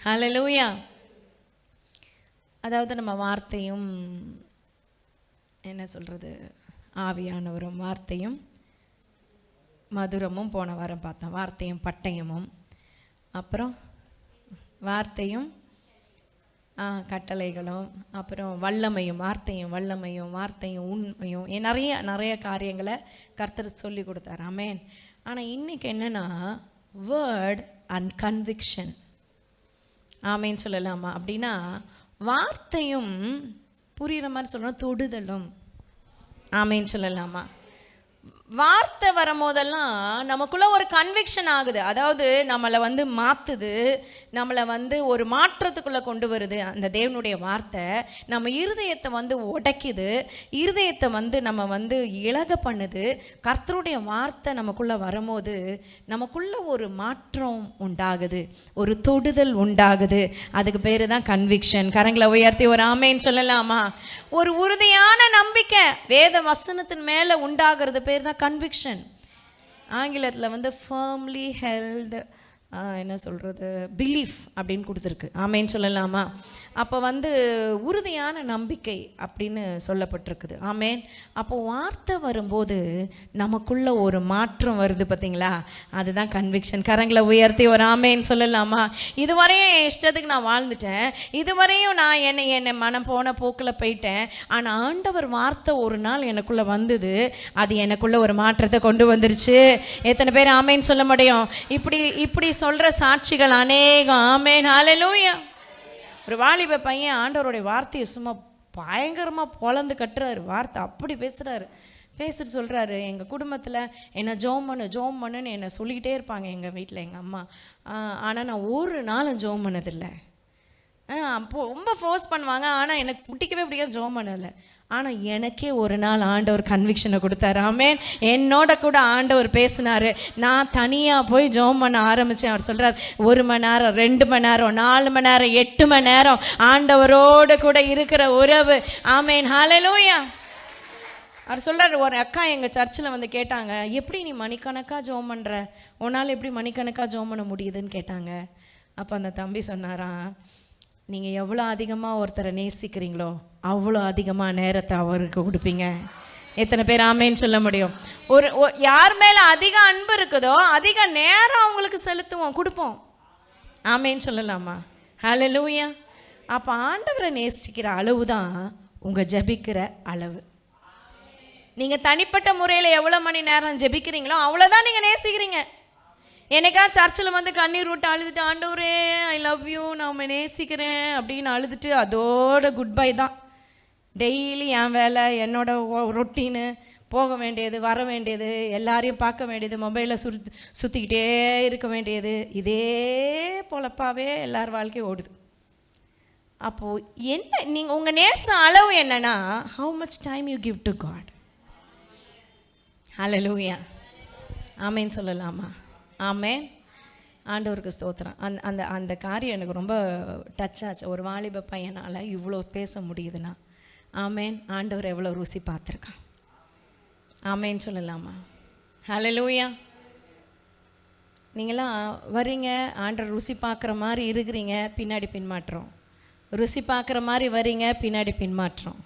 ஹல்லேலூயா. அதாவது நம்ம வார்த்தையும் என்ன சொல்கிறது, ஆவியானவரும் வார்த்தையும் மதுரமும் போன வாரம் பார்த்தோம். வார்த்தையும் பட்டயமும், அப்புறம் வார்த்தையும் கட்டளைகளும், அப்புறம் வல்லமையும், வார்த்தையும் வல்லமையும், வார்த்தையும் உண்மையும், நிறைய காரியங்களை கர்த்தர் சொல்லி கொடுத்தார். ஆமென். ஆனால் இன்றைக்கி என்னென்னா வேர்ட் அண்ட் கன்விக்ஷன். ஆமேன்னு சொல்லலாமா? அப்படின்னா வார்த்தையும் புரிகிற மாதிரி சொல்லணும், தொடுதலும். ஆமேன்னு சொல்லலாமா? வார்த்தை வரும்போதெல்லாம் நமக்குள்ள ஒரு கன்விக்ஷன் ஆகுது. அதாவது நம்மளை மாற்றுது, நம்மளை ஒரு மாற்றத்துக்குள்ளே கொண்டு வருது. அந்த தேவனுடைய வார்த்தை நம்ம இருதயத்தை உடைக்குது, இருதயத்தை நம்ம இழக பண்ணுது. கர்த்தருடைய வார்த்தை நமக்குள்ளே வரும்போது நமக்குள்ள ஒரு மாற்றம் உண்டாகுது, ஒரு தொடுதல் உண்டாகுது. அதுக்கு பேர் தான் கன்விக்ஷன். கரங்களை உயர்த்தி ஒரு ஆமேன்னு சொல்லலாமா? ஒரு உறுதியான நம்பிக்கை வேத வசனத்தின் மேலே உண்டாகிறது பேர் தான் கன்விக்ஷன். ஆங்கிலத்தில் ஃபர்ம்லி ஹெல்டு என்ன சொல்கிறது, பிலீஃப் அப்படின்னு கொடுத்துருக்கு. ஆமேன்னு சொல்லலாமா? அப்போ உறுதியான நம்பிக்கை அப்படின்னு சொல்லப்பட்டிருக்குது. ஆமேன். அப்போ வார்த்தை வரும்போது நமக்குள்ள ஒரு மாற்றம் வருது பார்த்தீங்களா? அதுதான் கன்விக்ஷன். கரங்களை உயர்த்தி ஒரு ஆமேன்னு சொல்லலாமா? இதுவரையும் என் இஷ்டத்துக்கு நான் வாழ்ந்துட்டேன், இதுவரையும் நான் என்னை மனம் போன போக்கில் போயிட்டேன். ஆனால் ஆண்டவர் வார்த்தை ஒரு நாள் எனக்குள்ளே வந்தது, அது எனக்குள்ள ஒரு மாற்றத்தை கொண்டு வந்துருச்சு. எத்தனை பேர் ஆமேன்னு சொல்ல முடியும்? இப்படி சொல்கிற சாட்சிகள் அநேகம். ஆமேன். ஹல்லேலூயா. ஒரு வாலிப பையன் ஆண்டவருடைய வார்த்தையை சும்மா பயங்கரமாக பொழந்து கட்டுறாரு. வார்த்தை அப்படி பேசுகிட்டு சொல்கிறாரு, எங்கள் குடும்பத்தில் என்னை ஜோம் பண்ணுன்னு என்னை சொல்லிக்கிட்டே இருப்பாங்க எங்கள் வீட்டில் எங்கள் அம்மா. ஆனால் நான் ஒரு நாளும் ஜோம் பண்ணதில்லை. அப்போ ரொம்ப ஃபோர்ஸ் பண்ணுவாங்க, ஆனால் எனக்கு பிடிக்காது ஜோம் பண்ணலை. ஆனால் எனக்கே ஒரு நாள் ஆண்டவர் கன்விக்ஷனை கொடுத்தாரு. ஆமேன். என்னோட கூட ஆண்டவர் பேசினார். நான் தனியாக போய் ஜோம் பண்ண ஆரம்பித்தேன். அவர் சொல்கிறார், 1 மணி நேரம், 2 மணி நேரம், 4 மணி நேரம், 8 மணி நேரம் ஆண்டவரோடு கூட இருக்கிற உறவு. ஆமேன். ஹல்லேலூயா. அவர் சொல்கிறார், ஒரு அக்கா எங்கள் சர்ச்சில் கேட்டாங்க, எப்படி நீ மணிக்கணக்காக ஜோம் பண்ணுற, உன்னால் எப்படி மணிக்கணக்காக ஜோம் பண்ண முடியுதுன்னு கேட்டாங்க. அப்போ அந்த தம்பி சொன்னாராம், நீங்கள் எவ்வளோ அதிகமாக ஒருத்தரை நேசிக்கிறீங்களோ அவ்வளோ அதிகமாக நேரத்தை அவருக்கு கொடுப்பீங்க. எத்தனை பேர் ஆமேன்னு சொல்ல முடியும்? யார் மேலே அதிக அன்பு இருக்குதோ அதிக நேரம் அவங்களுக்கு செலுத்துவோம், கொடுப்போம். ஆமேன்னு சொல்லலாமா? ஹல்லேலூயா. அப்போ ஆண்டவரை நேசிக்கிற அளவு தான் உங்கள் ஜெபிக்கிற அளவு. நீங்கள் தனிப்பட்ட முறையில் எவ்வளோ மணி நேரம் ஜெபிக்கிறீங்களோ அவ்வளோதான் நீங்கள் நேசிக்கிறீங்க. என்னைக்கா சர்ச்சில் கண்ணீர் விட்டு அழுதுட்டு, ஆண்டவரே ஐ லவ் யூ, நான் உண்மை நேசிக்கிறேன் அப்படின்னு அழுதுட்டு அதோட குட் பை தான். டெய்லி என் வேலை, என்னோட ரொட்டீனு, போக வேண்டியது, வர வேண்டியது, எல்லாரையும் பார்க்க வேண்டியது, மொபைலில் சுற்றிக்கிட்டே இருக்க வேண்டியது, இதே பொழப்பாவே எல்லார் வாழ்க்கையும் ஓடுது. அப்போது என்ன நீங்கள் உங்கள் நேச அளவு என்னன்னா, how much time you give to God. Hallelujah. ஆமேன்னு சொல்லலாமா? ஆமேன். ஆண்டவருக்கு ஸ்தோத்திரம். அந்த காரியம் எனக்கு ரொம்ப டச் ஆச்சு. ஒரு வாலிப பையனால் இவ்வளோ பேச முடியுதுன்னா, ஆமேன். ஆண்டவர் எவ்வளோ ருசி பார்த்துருக்கான். ஆமேன்னு சொல்லலாமா? ஹல்லேலூயா. நீங்களாம் வரீங்க, ஆண்டவர் ருசி பார்க்குற மாதிரி இருக்கிறீங்க, பின்னாடி பின்மாற்றம். ருசி பார்க்குற மாதிரி வரீங்க, பின்னாடி பின்மாற்றம்.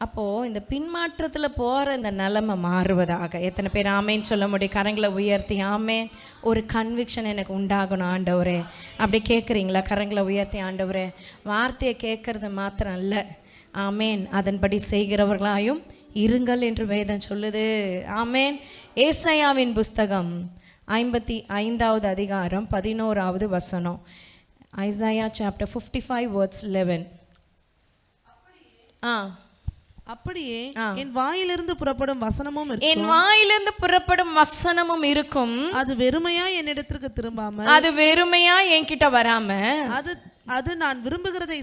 அப்போது இந்த பின்மாற்றத்தில் போகிற இந்த நிலைமை மாறுவதாக. எத்தனை பேர் ஆமேன்னு சொல்ல முடியும்? கரங்களை உயர்த்தி ஆமேன். ஒரு கன்விக்ஷன் எனக்கு உண்டாகணும் ஆண்டவரே, அப்படி கேட்குறீங்களா? கரங்களை உயர்த்தி, ஆண்டவரே வார்த்தையை கேட்குறது மாத்திரம் இல்லை, ஆமேன், அதன்படி செய்கிறவர்களாயும் இருங்கள் என்று வேதம் சொல்லுது. ஆமேன். ஏசாயாவின் புஸ்தகம் 55வது அதிகாரம் 11வது வசனம். Isaiah chapter 55 verse 11. அப்படியே என் வாயிலிருந்து புறப்படும் வசனமும் இருக்கும், என் வாயிலிருந்து புறப்படும் வசனமும் இருக்கும், அது வெறுமையா என்னிடத்திற்கு திரும்பாம, அது வெறுமையா என்கிட்ட வராம, அது நான் விரும்புகிறதை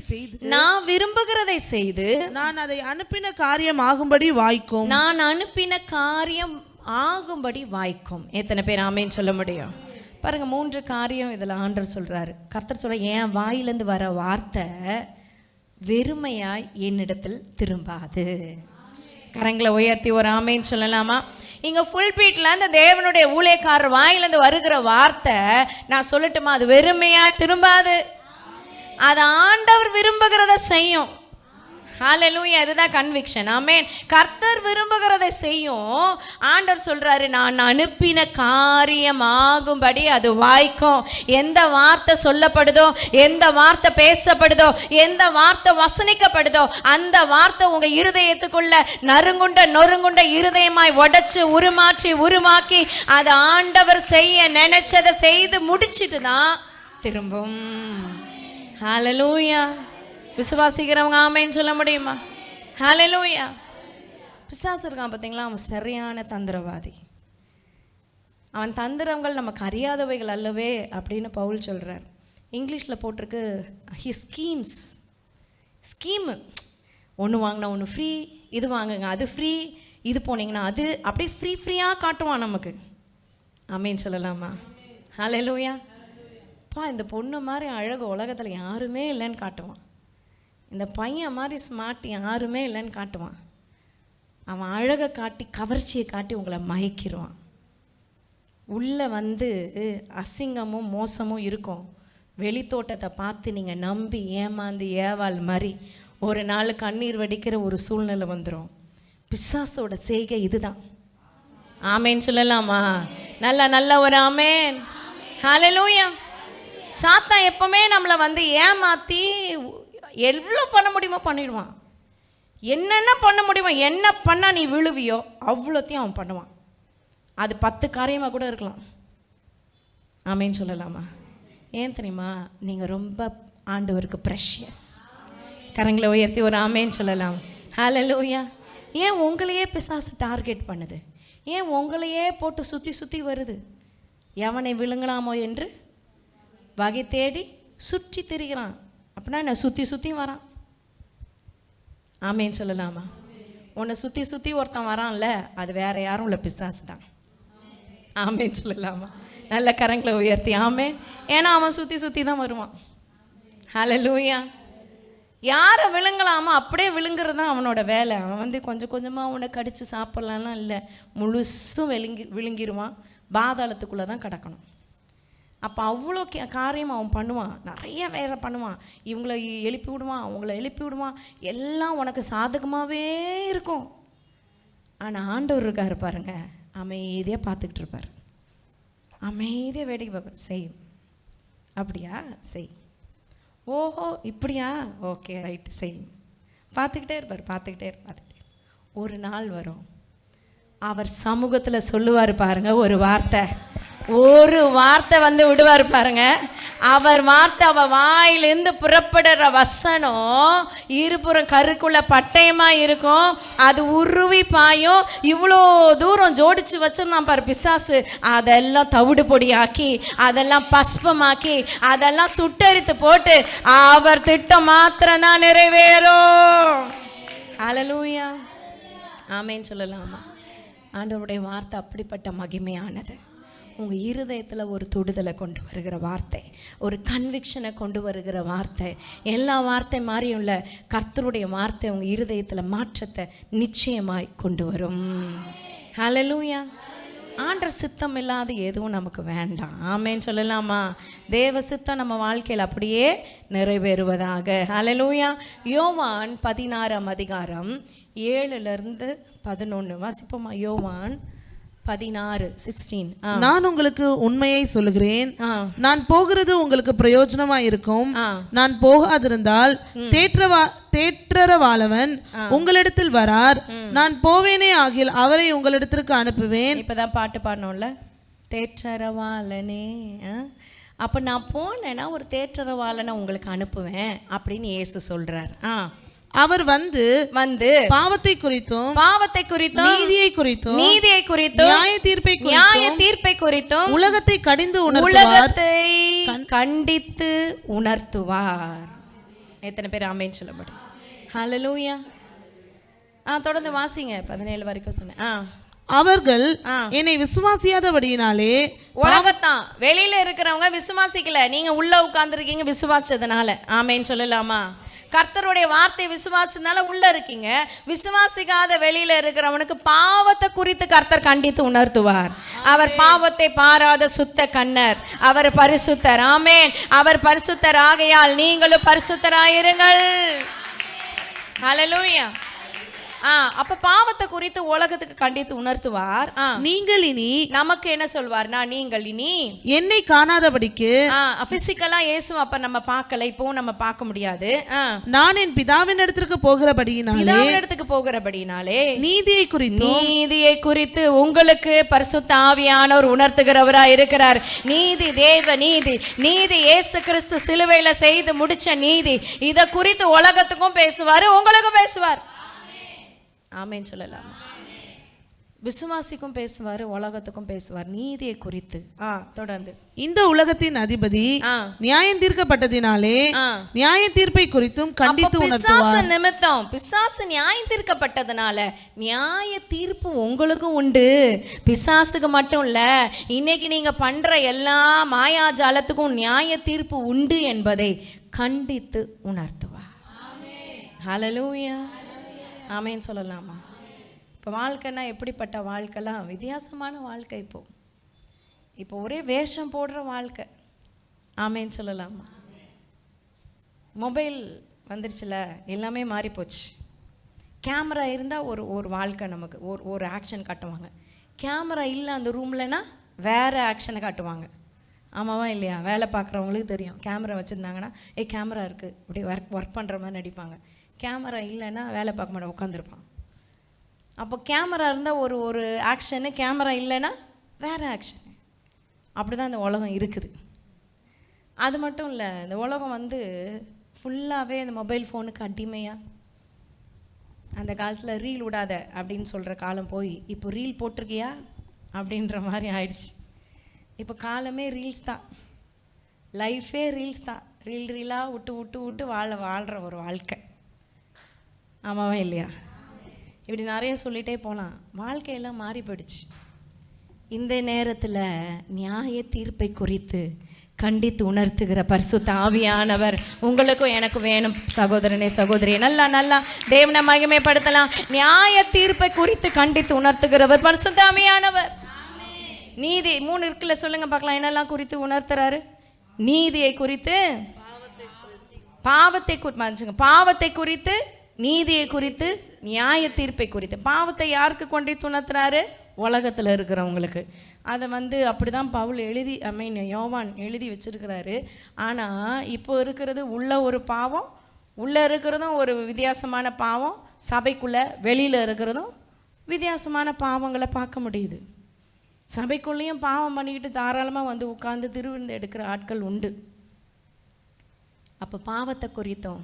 செய்து நான் அதை அனுப்பின காரியம் ஆகும்படி வாய்க்கும். நான் அனுப்பின காரியம் ஆகும்படி வாய்க்கும். எத்தனை பேர் ஆமேன்னு சொல்ல முடியும்? பாருங்க, 3 காரியம் இதில் ஆண்டவர் சொல்றாரு. கர்த்தர் சொல்ற, என் வாயிலிருந்து வர வார்த்தை வெறுமையாய் என்னிடத்தில் திரும்பாது. கரங்களை உயர்த்தி ஒரு ஆமேன்னு சொல்லலாமா? இங்கே ஃபுல்பீட்டில் அந்த தேவனுடைய ஊழியக்காரர் வாயிலேருந்து வருகிற வார்த்தை நான் சொல்லட்டுமா, அது வெறுமையா திரும்பாது. அது ஆண்டவர் விரும்புகிறத செய்யும். ஹல்லேலூயா. இதுதான் கன்விக்ஷன். ஆமென். கர்த்தர் விரும்புகிறதை செய்யும். ஆண்டவர் சொல்றாரு, நான் அனுப்பின காரியம் ஆகும்படி அது வாய்க்கும். எந்த வார்த்தை சொல்லப்படுதோ, எந்த வார்த்தை பேசப்படுதோ, எந்த வார்த்தை வசனிக்கப்படுதோ, அந்த வார்த்தை உங்க இருதயத்துக்குள்ள நொறுங்குண்ட இருதயமாய் உடைச்சு உருமாக்கி அதை ஆண்டவர் செய்ய நினைச்சதை செய்து முடிச்சிட்டு தான் திரும்பும். ஹல்லேலூயா. விசுவாசிக்கிறவங்க ஆமேன்னு சொல்ல முடியுமா? ஹல்லேலூயா. பிசாசு இருக்கான் பார்த்தீங்களா, அவன் சரியான தந்திரவாதி. அவன் தந்திரங்கள் நமக்கு அறியாதவைகள் அல்லவே அப்படின்னு பவுல் சொல்கிறார். இங்கிலீஷில் போட்டிருக்கு ஹிஸ் ஸ்கீமு. ஒன்று வாங்கினா ஒன்று ஃப்ரீ, இது வாங்குங்க அது ஃப்ரீ, இது போனீங்கன்னா அது, அப்படியே ஃப்ரீயாக காட்டுவான் நமக்கு. ஆமேன்னு சொல்லலாமா? ஹல்லேலூயா. இந்த பொண்ணு மாதிரி அழகு உலகத்தில் யாருமே இல்லைன்னு காட்டுவான். இந்த பையன் மாதிரி ஸ்மார்ட் யாருமே இல்லைன்னு காட்டுவான். அவன் அழகை காட்டி கவர்ச்சியை காட்டி உங்களை மயக்கிடுவான். உள்ளே அசிங்கமும் மோசமும் இருக்கும். வெளித்தோட்டத்தை பார்த்து நீங்கள் நம்பி ஏமாந்து ஏவாள் மாதிரி ஒரு நாள் கண்ணீர் வடிக்கிற ஒரு சூழ்நிலை வந்துடும். பிசாசோட செய்கை இதுதான். ஆமேன்னு சொல்லலாமா? நல்ல ஒரு ஆமேன். ஹல்லேலூயா. சாத்தான் எப்பவுமே நம்மளை ஏமாற்றி எவ்வளோ பண்ண முடியுமோ பண்ணிடுவான். என்னென்ன பண்ண முடியுமோ, என்ன பண்ணால் நீ விழுவியோ அவ்வளோத்தையும் அவன் பண்ணுவான். அது 10 காரியமாக கூட இருக்கலாம். ஆமேன்னு சொல்லலாமா? ஏன் தெரியுமா? நீங்கள் ரொம்ப ஆண்டவருக்கு ப்ரெஷியஸ். கரங்களை உயர்த்தி ஒரு ஆமேன்னு சொல்லலாம். ஹல்லேலூயா. ஏன் உங்களையே பிசாசு டார்கெட் பண்ணுது? ஏன் உங்களையே போட்டு சுற்றி வருது? எவனை விழுங்கலாமோ என்று வகை தேடி சுற்றி திரிகிறான். அப்படின்னா நான் சுற்றி வரான். ஆமேன்னு சொல்லலாமா? உன்னை சுற்றி ஒருத்தன் வரான்ல, அது வேற யாரும் இல்லை, பிசாசு தான். ஆமேன்னு சொல்லலாமா? நல்ல கரங்களை உயர்த்தி ஆமேன். ஏன்னா அவன் சுற்றி தான் வருவான். ஹல்லேலூயா. யாரை விழுங்கலாமோ அப்படியே விழுங்குறது தான் அவனோட வேலை. அவன் கொஞ்சம் கொஞ்சமாக அவனை கடித்து சாப்பிட்லாம்லாம் இல்லை, முழுசும் விழுங்கிடுவான். பாதாளத்துக்குள்ளே தான் கிடக்கணும். அப்போ அவ்வளோ காரியம் அவன் பண்ணுவான். நிறைய வேலை பண்ணுவான். இவங்கள எழுப்பி விடுவான், அவங்கள எழுப்பி விடுவான். எல்லாம் உனக்கு சாதகமாகவே இருக்கும். ஆனால் ஆண்டவர் இருக்காரு பாருங்க, அமைதியாக பார்த்துக்கிட்டு இருப்பார். அமைதியாக வேடிக்கை பார்ப்பார். செய், அப்படியா செய், ஓஹோ இப்படியா, ஓகே ரைட்டு செய். பார்த்துக்கிட்டே இருப்பார். ஒரு நாள் வரும், அவர் சமூகத்தில் சொல்லுவார் பாருங்க, ஒரு வார்த்தை விடுவார் பாருங்க. அவர் வார்த்தை, அவ வாயிலிருந்து புறப்படுற வசனம் இருபுறம் கருக்குள்ள பட்டயமா இருக்கும். அது உருவி பாயும். இவ்வளோ தூரம் ஜோடிச்சு வச்சிருந்தான் பாரு பிசாசு. அதெல்லாம் தவிடு பொடியாக்கி, அதெல்லாம் பஸ்பமாக்கி, அதெல்லாம் சுட்டரித்து போட்டு அவர் திட்டம் மாத்திரம்தான் நிறைவேறும். ஹல்லேலூயா. ஆமேன்னு சொல்லலாமா? ஆண்டவருடைய வார்த்தை அப்படிப்பட்ட மகிமையானது. உங்கள் இருதயத்தில் ஒரு தொடுதலை கொண்டு வருகிற வார்த்தை, ஒரு கன்விக்ஷனை கொண்டு வருகிற வார்த்தை. எல்லா வார்த்தை மாதிரியும் இல்லை, கர்த்தருடைய வார்த்தை உங்கள் இருதயத்தில் மாற்றத்தை நிச்சயமாய் கொண்டு வரும். ஹல்லேலூயா. ஆண்டவர் சித்தம் இல்லாத எதுவும் நமக்கு வேண்டாம். ஆமேன்னு சொல்லலாமா? தேவ சித்தம் நம்ம வாழ்க்கையில் அப்படியே நிறைவேறுவதாக. ஹல்லேலூயா. யோவான் 16ஆம் அதிகாரம் 7-11 வாசிப்போமா? யோவான் 16:16. நான் உங்களுக்கு உண்மையை சொல்லுகிறேன், நான் போகிறது உங்களுக்கு பிரயோஜனமா இருக்கும். நான் போகாதிருந்தால் தேற்றரவாளவன் உங்களிடத்தில் வரார். நான் போவேனே ஆகில் அவரை உங்களிடத்திற்கு அனுப்புவேன். இப்பதான் பாட்டு பாடணும்ல, தேற்றரவாளனே. அப்ப நான் போனேன்னா ஒரு தேற்றரவாளனை உங்களுக்கு அனுப்புவேன் அப்படின்னு இயேசு சொல்றார். அவர் வந்து பாவத்தை குறித்தும் நீதியை குறித்தும் நியாய தீர்ப்பை குறித்தும் உலகத்தை கண்டித்து உணர்த்துவார். எத்தனை பேர் ஆமென் சொல்ல முடியும்? ஹல்லேலூயா. தொடர்ந்து வாசிங்க. 17 வரைக்கும் சொன்னேன். அவர்கள் என்னை விசுவாசியாதபடியினாலே, உலகத்தான் வெளியில இருக்கிறவங்க விசுவாசிக்கல, நீங்க உள்ள உட்கார்ந்துருக்கீங்க விசுவாசத்தினால. ஆமென் சொல்லலாமா? கர்த்தருடைய வார்த்தை விசுவாசனால உள்ள இருக்கீங்க. விசுவாசிக்காத வெளியில இருக்கிறவனுக்கு பாவத்தை குறித்து கர்த்தர் கண்டித்து உணர்த்துவார். அவர் பாவத்தை பாராத சுத்த கண்ணர், அவர் பரிசுத்தர். ஆமென். அவர் பரிசுத்தர் ஆகையால் நீங்களும் பரிசுத்தராயிருங்கள். ஹல்லேலூயா. அப்ப பாவத்தை குறித்து உலகத்துக்கு கண்டித்து உணர்த்துவார். நீங்கள் இனி, நமக்கு என்ன சொல்வார்னா, நீங்கள் இனி என்னை காணாதபடிக்கு, பிசிக்கலா இயேசு அப்ப நம்ம பார்க்கல, இப்போ நம்ம பார்க்க முடியாது. நான் என் பிதாவின் இடத்திற்கு போகிறபடியினாலே நீதியை குறித்து உங்களுக்கு பரிசுத்த ஆவியானவர் உணர்த்துகிறவராய் இருக்கிறார். நீதி, தேவ நீதி, நீதி இயேசு கிறிஸ்து சிலுவையில செய்து முடிச்ச நீதி, இத குறித்து உலகத்துக்கும் பேசுவாரு, உங்களுக்கும் பேசுவார். ஆமென் சொல்லலாம். விசுவாசிக்கும் பேசுவாரு, உலகத்துக்கும் பேசுவார் நீதியை குறித்து. தொடர்ந்து, இந்த உலகத்தின் அதிபதி நியாயம் தீர்க்கப்பட்டதினாலே நியாய தீர்ப்பை குறித்தும் கண்டித்து உணர்த்துவார். நிமித்தம் பிசாசு நியாயம் தீர்க்கப்பட்டதுனால நியாய தீர்ப்பு உங்களுக்கும் உண்டு. பிசாசுக்கு மட்டும் இல்ல, இன்னைக்கு நீங்க பண்ற எல்லா மாயாஜாலத்துக்கும் நியாய தீர்ப்பு உண்டு என்பதை கண்டித்து உணர்த்துவார். ஹல்லேலூயா. ஆமென் சொல்லலாமா? இப்போ வாழ்க்கைன்னா எப்படிப்பட்ட வாழ்க்கைலாம் வித்தியாசமான வாழ்க்கை. இப்போ ஒரே வேஷம் போடுற வாழ்க்கை. ஆமென் சொல்லலாமா? மொபைல் வந்துருச்சுல, எல்லாமே மாறி போச்சு. கேமரா இருந்தால் ஒரு வாழ்க்கை, நமக்கு ஒரு ஆக்ஷன் காட்டுவாங்க. கேமரா இல்லை அந்த ரூம்லனா வேறு ஆக்ஷனை காட்டுவாங்க. ஆமாவா இல்லையா? வேலை பார்க்குறவங்களுக்கு தெரியும். கேமரா வச்சுருந்தாங்கன்னா கேமரா இருக்குது அப்படி ஒர்க் பண்ணுற மாதிரி நடிப்பாங்க. கேமரா இல்லைன்னா வேலை பார்க்க மாட்டேன், உட்காந்துருப்பான். அப்போ கேமரா இருந்தால் ஒரு ஆக்ஷனு, கேமரா இல்லைன்னா வேறு ஆக்ஷன். அப்படி தான் இந்த உலகம் இருக்குது. அது மட்டும் இல்லை, இந்த உலகம் ஃபுல்லாகவே இந்த மொபைல் ஃபோனுக்கு அடிமையாக. அந்த காலத்தில் ரீல் விடாத அப்படின்னு சொல்கிற காலம் போய் இப்போ ரீல் போட்டிருக்கியா அப்படின்ற மாதிரி ஆயிடுச்சு. இப்போ காலமே ரீல்ஸ் தான், லைஃபே ரீல்ஸ் தான். ரீலாக விட்டு வாழ்கிற ஒரு வாழ்க்கை. ஆமாவா இல்லையா? இப்படி நிறைய சொல்லிகிட்டே போகலாம். வாழ்க்கையெல்லாம் மாறி போயிடுச்சு. இந்த நேரத்தில் நியாய தீர்ப்பை குறித்து கண்டித்து உணர்த்துகிற பரிசுத்த ஆவியானவர் உங்களுக்கும் எனக்கு வேணும். சகோதரனே சகோதரியே, நல்லா தேவனை மகிமைப்படுத்தலாம். நியாய தீர்ப்பை குறித்து கண்டித்து உணர்த்துகிறவர் பரிசுத்த ஆவியானவர். நீதி 3 இருக்குல்ல, சொல்லுங்க பார்க்கலாம். என்னெல்லாம் குறித்து உணர்த்துறாரு? நீதியை குறித்து, பாவத்தை குறித்து, நீதியை குறித்து, நியாய தீர்ப்பை குறித்து. பாவத்தை யாருக்கு கொண்டு உணர்த்துறாரு? உலகத்தில் இருக்கிறவங்களுக்கு. அதை அப்படி தான் பவுல் யோவான் எழுதி வச்சிருக்கிறாரு. ஆனால் இப்போ இருக்கிறது உள்ள ஒரு பாவம், உள்ளே இருக்கிறதும் ஒரு வித்தியாசமான பாவம், சபைக்குள்ளே வெளியில் இருக்கிறதும் வித்தியாசமான பாவங்களை பார்க்க முடியுது. சபைக்குள்ளேயும் பாவம் பண்ணிக்கிட்டு தாராளமாக உட்கார்ந்து திருவிருந்து எடுக்கிற ஆட்கள் உண்டு. அப்போ பாவத்தை குறித்தும்,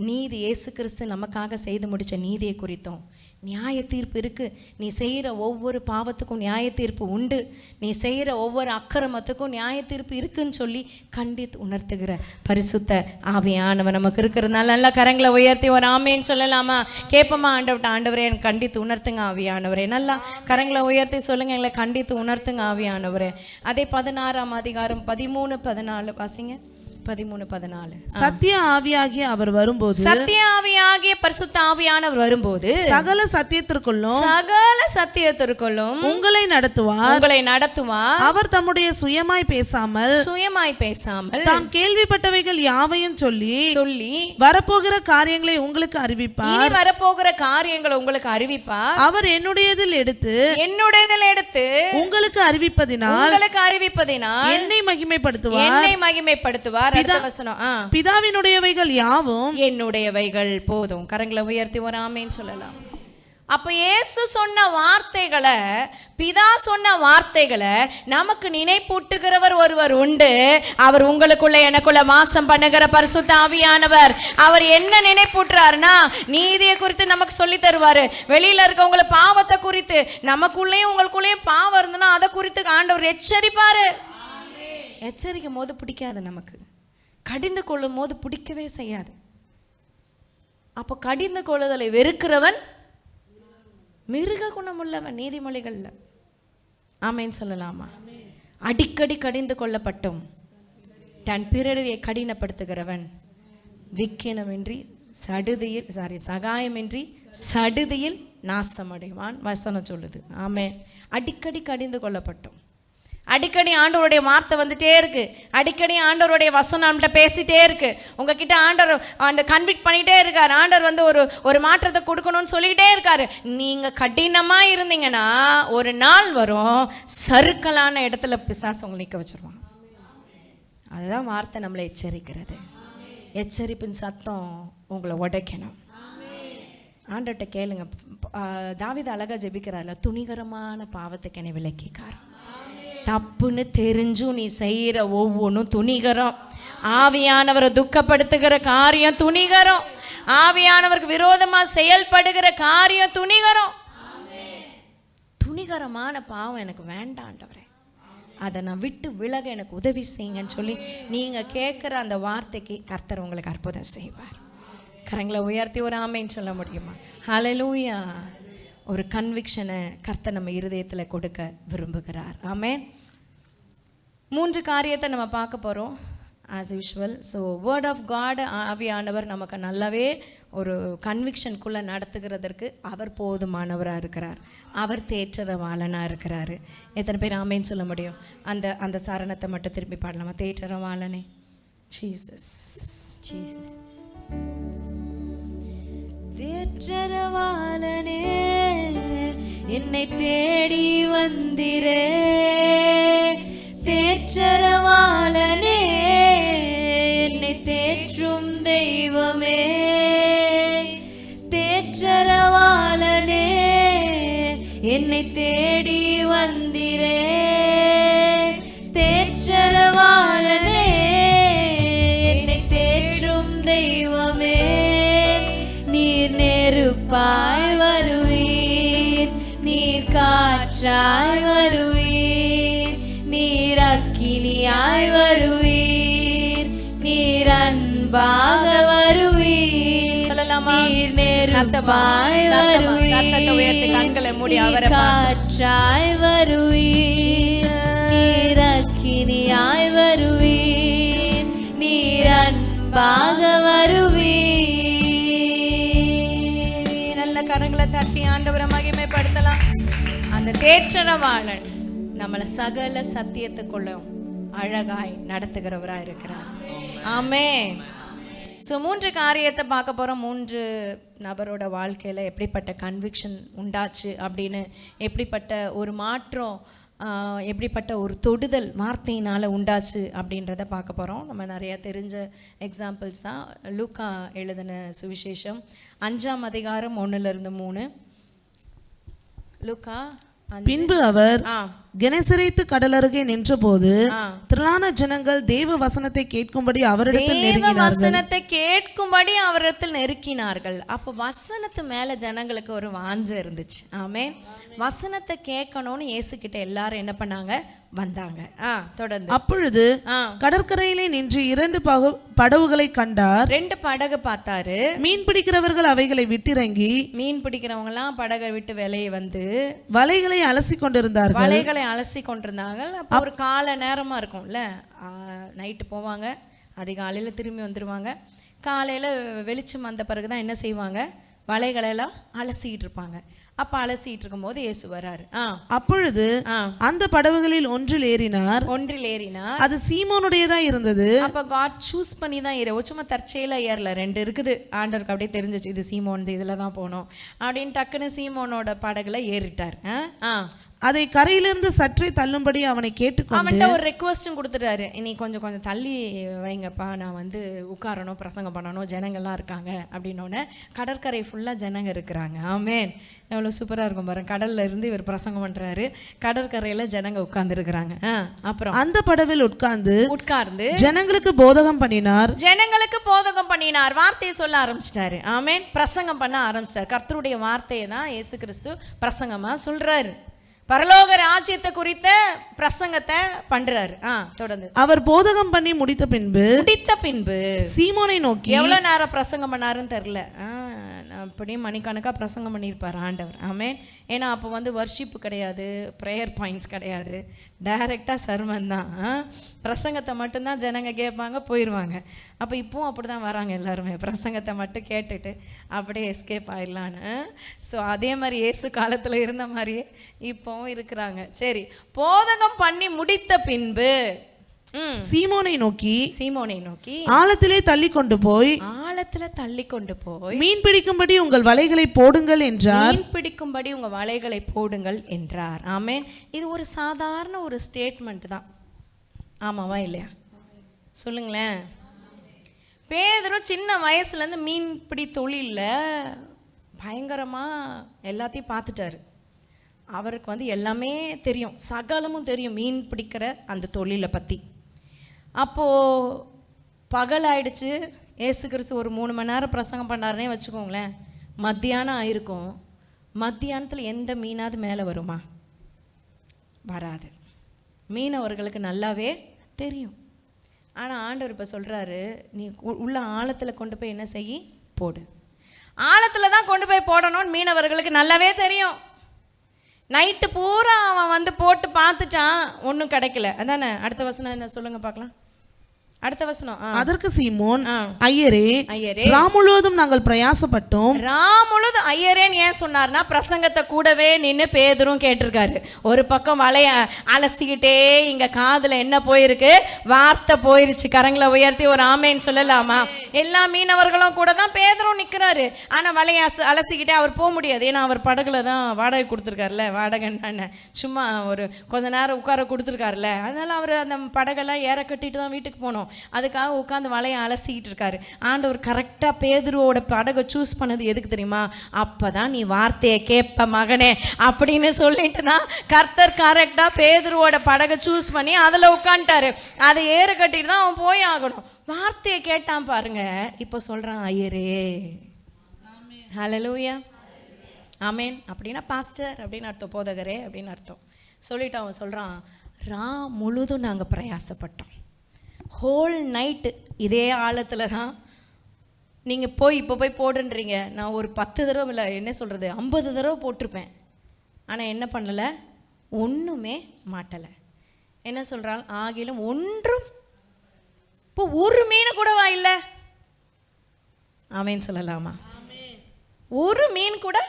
நீதி இயேசு கிறிஸ்து நமக்காக செய்து முடித்த நீதியை குறித்தும் நியாய தீர்ப்பு இருக்குது. நீ செய்கிற ஒவ்வொரு பாவத்துக்கும் நியாய தீர்ப்பு உண்டு. நீ செய்கிற ஒவ்வொரு அக்கிரமத்துக்கும் நியாய தீர்ப்பு இருக்குன்னு சொல்லி கண்டித்து உணர்த்துகிற பரிசுத்த ஆவியானவர் நமக்கு இருக்கிறதுனால நல்லா கரங்களை உயர்த்தி ஒரு ஆமேன்னு சொல்லலாமா? கேட்போமா? ஆண்டவரே எனக்கு கண்டித்து உணர்த்துங்க ஆவியானவரே. நல்லா கரங்களை உயர்த்தி சொல்லுங்க, எங்களை கண்டித்து உணர்த்துங்க ஆவியானவரே. அதே 16ஆம் அதிகாரம் 13-14 வாசிங்க. 13-14. சத்திய ஆவியாகிய அவர் வரும்போது, சத்திய ஆவியாகிய பரிசுத்த ஆவியானவர் வரும்போது சகல சத்தியத்திற்குள்ளும் உங்களை நடத்துவார். அவர் தம்முடைய சுயமாய் பேசாமல் தாம் கேள்விப்பட்டவைகள் யாவையும் சொல்லி வரப்போகிற காரியங்களை உங்களுக்கு அறிவிப்பார். அவர் என்னுடையதில் எடுத்து உங்களுக்கு அறிவிப்பதினால் என்னை மகிமைப்படுத்துவார். பிதாவினுடையவைகள் யாவும் என்னுடையவைகள். போதும், கரங்களை உயர்த்தி ஒரு ஆமேன்னு சொல்லலாம். அப்ப இயேசு சொன்ன வார்த்தைகளை, பிதா சொன்ன வார்த்தைகளை நமக்கு நினைப்பூட்டுகிறவர் ஒருவர் உண்டு. அவர் உங்களுக்குள்ள எனக்குள்ள வாசம் பண்ணுகிற பரிசுத்த ஆவியானவர். அவர் என்ன நினைப்பூட்டுறாருன்னா, நீதியை குறித்து நமக்கு சொல்லி தருவாரு. வெளியில இருக்கவங்கள பாவத்தை குறித்து, நமக்குள்ளேயும் உங்களுக்குள்ளேயும் பாவம் இருந்ததுன்னா அதை குறித்து ஆண்டவர் எச்சரிப்பாரு. எச்சரிக்கும் போது பிடிக்காது, நமக்கு கடிந்து கொள்ளும் போது பிடிக்கவே செய்யாது. அப்போ கடிந்து கொள்ளுதலை வெறுக்கிறவன் மிருக குணமுள்ளவன். நீதிமொழிகள்ல ஆமேன்னு சொல்லலாமா? அடிக்கடி கடிந்து கொள்ளப்பட்டும் தன் பிறரை கடினப்படுத்துகிறவன் விக்கினமின்றி சகாயமின்றி சடுதியில் நாசமடைவான் வசனம் சொல்லுது. ஆமென். அடிக்கடி கடிந்து கொள்ளப்பட்டோம். அடிக்கடி ஆண்டவருடைய வார்த்தை வந்துட்டே இருக்கு. அடிக்கடி ஆண்டவருடைய வசனம் நம்மகிட்ட பேசிட்டே இருக்கு. உங்ககிட்ட ஆண்டவர் அந்த கன்விக்ட் பண்ணிட்டே இருக்காரு. ஆண்டவர் வந்து ஒரு மாற்றத்தை கொடுக்கணும்னு சொல்லிக்கிட்டே இருக்காரு. நீங்க கடினமா இருந்தீங்கன்னா ஒரு நாள் வரும், சறுக்கலான இடத்துல பிசாசு உங்களை நிற்க வச்சிருவான். அதுதான் வார்த்தை நம்மளை எச்சரிக்கிறது. எச்சரிப்பின் சத்தம் உங்களை உடைக்கணும். ஆண்டவர்கிட்ட கேளுங்க. தாவீது அழகா ஜெபிக்கிறார்ல, துணிகரமான பாவத்துக்கு என்னை விலக்கிக்கார். தப்புன்னு தெரிஞ்சும் நீ செய்கிற ஒவ்வொன்றும் துணிகரம். ஆவியானவரை துக்கப்படுத்துகிற காரியம் துணிகரம். ஆவியானவருக்கு விரோதமாக செயல்படுகிற காரியம் துணிகரம். துணிகரமான பாவம் எனக்கு வேண்டாண்டவரே, அதை நான் விட்டு விலக எனக்கு உதவி செய்யுங்கன்னு சொல்லி நீங்கள் கேட்குற அந்த வார்த்தைக்கு கர்த்தர் உங்களுக்கு அற்புதம் செய்வார். கரங்களை உயர்த்தி ஒரு ஆமைன்னு சொல்ல முடியுமா? ஹல்லேலூயா. ஒரு கன்விக்ஷனை கர்த்தர் நம்ம இருதயத்தில் கொடுக்க விரும்புகிறார். ஆமென். 3 காரியத்தை நம்ம பார்க்க போகிறோம் as usual. So word of God, ஆவியானவர் நமக்கு நல்லாவே ஒரு கன்விக்ஷனுக்குள்ளே நடத்துகிறதற்கு அவர் போதுமானவராக இருக்கிறார். அவர் தேற்றரவாளனாக இருக்கிறாரு. எத்தனை பேர் ஆமேன்னு சொல்ல முடியும்? அந்த சரணத்தை மட்டும் திருப்பி பாடலாமா? தேற்றரவாளனே ஜீசஸ், ஜீசஸ். தேற்றரவாளனே என்னை தேடி வந்திரே, தேற்றரவாளனே என்னை தேற்றும் தெய்வமே, தேற்றரவாளனே என்னை தேடி வந்திரே, தேற்றரவாளனே என்னை தேற்றும் தெய்வமே. நீர் நெருப்பாய் வருவீர், நீர் காற்றாய் வருவீர், நீர் அக்கினியாய் வருவீர், நீர் அன்பாக வருவீர். சொல்லலாமா? நீர் நெருப்பாய் வருவீர், சத்தத்தை உயர்த்தி கண்களை மூடி அவரை காற்றாய் வருவீர், நீர் அக்கினியாய் வருவீர், நீர் அன்பாக வருவீர். கரங்களை தட்டி ஆண்டவரை மகிமைப்படுத்தலாம். அந்த தேற்றரவாளன் நம்மளை சகல சத்தியத்துக்குள்ளும் அழகாய் நடத்துகிறவராக இருக்கிறார். ஆமென். ஸோ 3 காரியத்தை பார்க்க போகிறோம். 3 நபரோட வாழ்க்கையில் எப்படிப்பட்ட கன்விக்ஷன் உண்டாச்சு அப்படின்னு, எப்படிப்பட்ட ஒரு மாற்றம், எப்படிப்பட்ட ஒரு தொடுதல் வார்த்தையினால் உண்டாச்சு அப்படின்றத பார்க்க போகிறோம். நம்ம நிறையா தெரிஞ்ச எக்ஸாம்பிள்ஸ் தான். லூக்கா எழுதின சுவிசேஷம் 5ஆம் அதிகாரம் 1-3. லூக்கா. பின்பு அவர் கெனசரேத்து கடலருகே நின்றபோது திரளான ஜனங்கள் தேவ வசனத்தை கேட்கும்படி அவரிடத்தில் நெருக்கினார்கள். அப்போ வசனத்து மேல ஜனங்களுக்கு ஒரு வாஞ்சை இருந்துச்சு. ஆமென். வசனத்தை கேட்கணும்னு இயேசு கிட்ட எல்லாரும் என்ன பண்ணாங்க? வந்தாங்க. தொடர்ந்து. அப்பொழுது கடற்கரையிலே நின்று 2 படகுகளை கண்டார். 2 படகு பார்த்தாரு. மீன் பிடிக்கிறவர்கள் அவைகளை விட்டிறங்கி, மீன் பிடிக்கிறவங்க எல்லாம் படகை விட்டு வெளியே வந்து வலைகளை அலசி கொண்டிருந்தார்கள். வலைகளை அலசி கொண்டிருந்தாங்க. அப்போ ஒரு காலை நேரமா இருக்கும்ல, நைட்டு போவாங்க, அதிகாலையில் திரும்பி வந்துடுவாங்க. காலையில் வெளிச்சம் வந்த பிறகுதான் என்ன செய்வாங்க? வலைகளெல்லாம் அலசிக்கிட்டு இருப்பாங்க. அப்ப அலசிட்டு இருக்கும்போது இயேசு வராரு. அப்பொழுது அந்த படகுகளில் ஒன்றில் ஏறினார். அது சீமோனுடையதா இருந்தது. அப்ப காட் சூஸ் பண்ணி தான் ஏற, சும்மா தற்செயலா ஏறல. 2 இருக்குது. ஆண்டவருக்கு அப்படியே தெரிஞ்சிச்சு இது சீமோன், இதுல தான் போனோம் அப்படின்னு டக்குன்னு சீமோனோட படகுல ஏறிட்டார். அதை கரையிலிருந்து சற்றே தள்ளும்படி அவனை கேட்டுக்கொண்டு அவன்கிட்ட ஒரு ரெக்வஸ்டும் கொடுத்துட்டாரு. நீ கொஞ்சம் தள்ளி வைங்கப்பா, நான் வந்து உட்காரணும், பிரசங்கம் பண்ணணும், ஜனங்கள்லாம் இருக்காங்க அப்படின்னோடனே கடற்கரை ஃபுல்லாக ஜனங்க இருக்கிறாங்க. ஆமென். எவ்வளோ சூப்பராக இருக்கும் பாருங்க. கடல்ல இருந்து இவர் பிரசங்கம் பண்ணுறாரு, கடற்கரையில் ஜனங்க உட்கார்ந்துருக்கிறாங்க. அப்புறம் அந்த படவில் உட்கார்ந்து ஜனங்களுக்கு போதகம் பண்ணினார். வார்த்தையை சொல்ல ஆரம்பிச்சிட்டாரு. ஆமென். பிரசங்கம் பண்ண ஆரம்பிச்சிட்டார். கர்த்தருடைய வார்த்தையை தான் இயேசு கிறிஸ்து பிரசங்கமாக சொல்றாரு. பரலோக ராஜ்யத்தை குறித்த பிரசங்கத்தை பண்றாரு. தொடர்ந்து அவர் போதகம் பண்ணி முடித்த பின்பு சீமோனை நோக்கி, எவ்வளவு நேரம் பிரசங்கம் பண்ணாருன்னு தெரியல, அப்படியே மணிக்கணக்காக பிரசங்கம் பண்ணியிருப்பார் ஆண்டவர். ஆமென். ஏன்னா அப்போ வந்து வர்ஷிப்பு கிடையாது, ப்ரேயர் பாயிண்ட்ஸ் கிடையாது, டைரெக்டாக சர்மன் தான். பிரசங்கத்தை மட்டும்தான் ஜனங்க கேட்பாங்க, போயிடுவாங்க. அப்போ இப்போவும் அப்படி தான் வராங்க எல்லாருமே, பிரசங்கத்தை மட்டும் கேட்டுட்டு அப்படியே எஸ்கேப் ஆயிடலான்னு. ஸோ அதே மாதிரி இயேசு காலத்தில் இருந்த மாதிரியே இப்போவும் இருக்கிறாங்க. சரி, போதகம் பண்ணி முடித்த பின்பு சீமோனை நோக்கி ஆழத்திலே தள்ளி கொண்டு போய் மீன் பிடிக்கும்படி உங்கள் வலைகளை போடுங்கள் என்றார். ஆமென். இது ஒரு சாதாரண ஒரு ஸ்டேட்மெண்ட் தான். ஆமாவா இல்லையா? சொல்லுங்களேன். பேதுரு சின்ன வயசுலேருந்து மீன்பிடி தொழிலில் பயங்கரமாக எல்லாத்தையும் பார்த்துட்டாரு. அவருக்கு வந்து எல்லாமே தெரியும், சகலமும் தெரியும் மீன் பிடிக்கிற அந்த தொழிலை பற்றி. அப்போது பகல் ஆயிடுச்சு, ஏசு கிறிஸ்து ஒரு 3 மணி நேரம் பிரசங்கம் பண்ணாருன்னே வச்சுக்கோங்களேன். மத்தியானம் ஆயிருக்கும். மத்தியானத்தில் எந்த மீனாவது மேலே வருமா? வராது. மீனவர்களுக்கு நல்லாவே தெரியும். ஆனால் ஆண்டவர் இப்போ சொல்கிறாரு, நீ உள்ள ஆழத்தில் கொண்டு போய் என்ன செய்யி போடு. ஆழத்தில் தான் கொண்டு போய் போடணும்னு மீனவர்களுக்கு நல்லாவே தெரியும். நைட்டு பூரா அவன் வந்து போட்டு பார்த்துட்டான், ஒன்றும் கிடைக்கல. அதானே? அடுத்த வசனம் என்ன சொல்லுங்க பார்க்கலாம். அடுத்த வசனம். அதற்கு சீமோன், ஐயரே ராம் முழுவதும் நாங்கள் பிரயாசப்பட்டோம். ராம் முழுவதும் ஐயரேன்னு ஏன் சொன்னார்னா, பிரசங்கத்தை கூடவே நின்று பேதுரும் கேட்டிருக்காரு. ஒரு பக்கம் வலைய அலசிக்கிட்டே இங்க காதுல என்ன போயிருக்கு? வார்த்தை போயிருச்சு. கரங்களை உயர்த்தி ஒரு ஆமேன்னு சொல்லலாமா? எல்லா மீனவர்களும் கூட தான் பேதுரும் நிற்கிறாரு. ஆனா வலைய அலசிக்கிட்டே அவர் போக முடியாது. ஏன்னா அவர் படகுல தான் வாடகை கொடுத்துருக்காருல்ல. வாடகைன்னு சும்மா ஒரு கொஞ்ச நேரம் உட்கார கொடுத்துருக்காருல்ல. அதனால அவர் அந்த படகெல்லாம் ஏற கட்டிட்டு தான் வீட்டுக்கு போனோம். அதுக்காக உட்காந்து வலையை அலசிக்கிட்டு இருக்காரு. ஆண்டவர் கரெக்டாக பேதுருவோட படகை சூஸ் பண்ணது எதுக்கு தெரியுமா? அப்போதான் நீ வார்த்தையை கேட்ப மகனே அப்படின்னு சொல்லிட்டு தான் கர்த்தர் கரெக்டாக பேதுருவோட படகை சூஸ் பண்ணி அதில் உட்காந்துட்டாரு. அதை ஏற கட்டிட்டு தான் அவன் போய் ஆகணும். வார்த்தையை கேட்டான் பாருங்க. இப்போ சொல்கிறான், ஐயரே. ஹல்லேலூயா, ஆமென். அப்படின்னா பாஸ்டர் அப்படின்னு அர்த்தம், போதகரே அப்படின்னு அர்த்தம். சொல்லிட்டு அவன் சொல்கிறான், முழுதும் நாங்கள் பிரயாசப்பட்டோம். ஹோல் நைட்டு இதே ஆழத்தில் தான் நீங்கள் இப்போ போய் போடுன்றீங்க. நான் ஒரு 10 தடவை இல்லை, என்ன சொல்கிறது, 50 தடவை போட்டிருப்பேன். ஆனால் என்ன பண்ணலை? ஒன்றுமே மாட்டலை. என்ன சொல்கிறாங்க? ஆகிலும் ஒன்றும், இப்போ ஒரு மீன் கூடவா இல்லை? ஆமேன்னு சொல்லலாமா? ஒரு மீன் கூட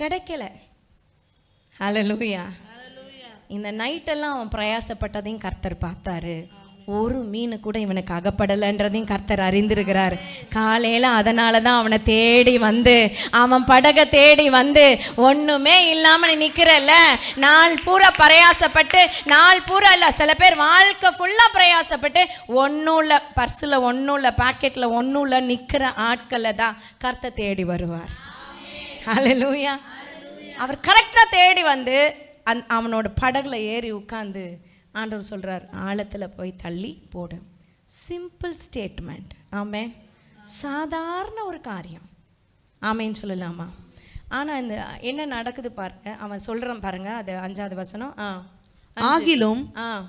கிடைக்கல. ஹல்லேலூயா. இந்த நைட்டெல்லாம் அவன் பிரயாசப்பட்டதையும் கர்த்தர் பார்த்தாரு. ஒரு மீன் கூட இவனுக்கு அகப்படலைன்றதையும் கர்த்தர் அறிந்திருக்கிறார். காலையில் அதனால தான் அவனை தேடி வந்து, அவன் படகை தேடி வந்து, ஒன்றுமே இல்லாமல் நீ நிற்கிறல்ல, நாள் பூரா பிரயாசப்பட்டு, நாள் பூரா இல்லை, சில பேர் வாழ்க்கை ஃபுல்லாக பிரயாசப்பட்டு ஒன்றும் இல்லை, பர்ஸில் ஒன்றும் இல்லை, பாக்கெட்டில் ஒன்றும் இல்லை நிற்கிற ஆட்களை தான் கர்த்தர் தேடி வருவார். ஹல்லேலூயா. அவர் கரெக்டாக தேடி வந்து அவனோட படகுல ஏறி உட்காந்து ஆண்டவர் சொல்கிறார், ஆழத்தில் போய் தள்ளி போடு. Simple statement. ஆமென். சாதாரண ஒரு காரியம். ஆமேன்னு சொல்லலாமா? ஆனால் இந்த என்ன நடக்குது பாருங்க. அவன் சொல்கிறான் பாருங்க, அது 5வது வசனம். ஆகிலும்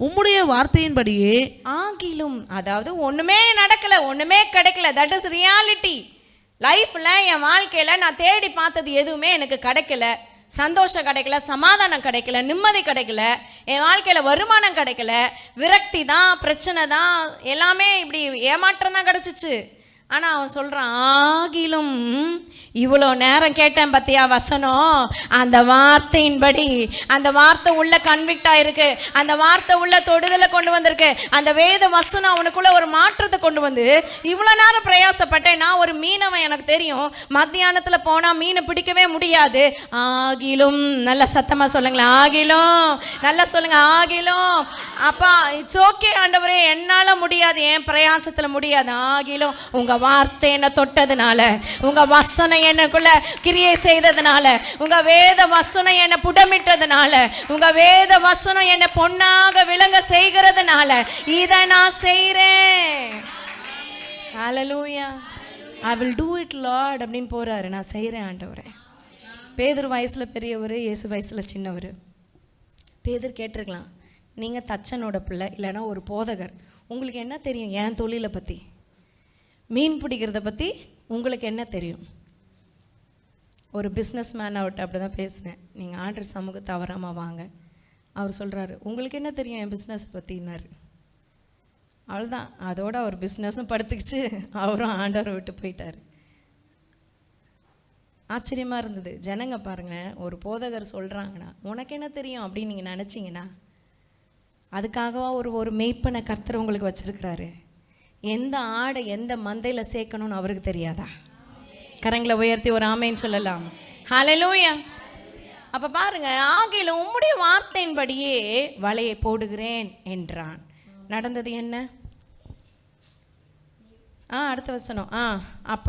உம்முடைய வார்த்தையின்படியே. ஆகிலும் அதாவது ஒன்றுமே நடக்கலை, ஒன்றுமே கிடைக்கல. That is reality. லைஃப்பில் என் வாழ்க்கையில் நான் தேடி பார்த்தது எதுவுமே எனக்கு கிடைக்கல. சந்தோஷம் கிடைக்கல, சமாதானம் கிடைக்கல, நிம்மதி கிடைக்கல, என் வாழ்க்கையில் வருமானம் கிடைக்கல, விரக்தி தான், பிரச்சனை தான், எல்லாமே இப்படி ஏமாற்றம் தான் கிடச்சிச்சு. ஆனால் அவன் சொல்கிறான், ஆகிலும் இவ்வளோ நேரம் கேட்டேன் பார்த்தியா வசனம், அந்த வார்த்தையின்படி, அந்த வார்த்தை உள்ள கன்விக்ட் ஆயிருக்கு, அந்த வார்த்தை உள்ள தொடுதலை கொண்டு வந்திருக்கு, அந்த வேத வசனம் அவனுக்குள்ள ஒரு மாற்றத்தை கொண்டு வந்து, இவ்வளோ நேரம் பிரயாசப்பட்டேன். நான் ஒரு மீனவன், எனக்கு தெரியும் மத்தியானத்தில் போனால் மீனை பிடிக்கவே முடியாது. ஆகிலும், நல்ல சத்தமாக சொல்லுங்களேன், ஆகிலும், நல்லா சொல்லுங்க, ஆகிலும். அப்பா இட்ஸ் ஓகே ஆண்டவரே, என்னால் முடியாது, என் பிரயாசத்தில் முடியாது. ஆகிலும் உங்கள் வார்த்தை என்ன தொட்டதுனால, உங்க வசனம் எனக்குள்ள கிரியை செய்ததுனால, உங்க வேத வசனம் என்ன புடமிட்டதுனால, உங்க வேத வசனம் என்ன பொன்னாக விளங்க செய்கிறதுனால இதை நான் செய்கிறேன். ஹல்லேலூயா. I will do it Lord அப்படின்னு போறாரு. நான் செய்கிறேன் ஆண்டவரே. பேதுரு வயசுல பெரியவர், இயேசு வயசுல சின்னவர். பேதுரு கேட்டிருக்கலாம், நீங்கள் தச்சனோட பிள்ளை, இல்லைன்னா ஒரு போதகர், உங்களுக்கு என்ன தெரியும் என் தொழிலை பற்றி? மீன் பிடிக்கிறத பற்றி உங்களுக்கு என்ன தெரியும்? ஒரு பிஸ்னஸ் மேன் அவர்கிட்ட அப்படி தான் பேசினேன். நீங்கள் ஆண்டவர் சமூக தவறாமல் வாங்க. அவர் சொல்கிறாரு, உங்களுக்கு என்ன தெரியும் என் பிஸ்னஸ் பற்றினார். அவ்வளோதான், அதோட அவர் பிஸ்னஸும் படுத்துக்கிச்சு, அவரும் ஆண்டவரை விட்டு போயிட்டார். ஆச்சரியமாக இருந்தது. ஜனங்க பாருங்கள், ஒரு போதகர் சொல்கிறாங்கன்னா உனக்கு என்ன தெரியும் அப்படின்னு நீங்கள் நினச்சிங்கன்னா, அதுக்காகவா ஒரு மெய்ப்பனை கர்த்தர் உங்களுக்கு வச்சுருக்கிறாரு. எந்த ஆடை எந்த மந்தையில் சேர்க்கணும்னு அவருக்கு தெரியாதா? கரங்களை உயர்த்தி ஒரு ஆமேன்னு சொல்லலாம். ஹல்லேலூயா. அப்போ பாருங்க, ஆகிலும் உம்முடைய வார்த்தையின்படியே வலையை போடுகிறேன் என்றான். நடந்தது என்ன? அடுத்த வசனம்.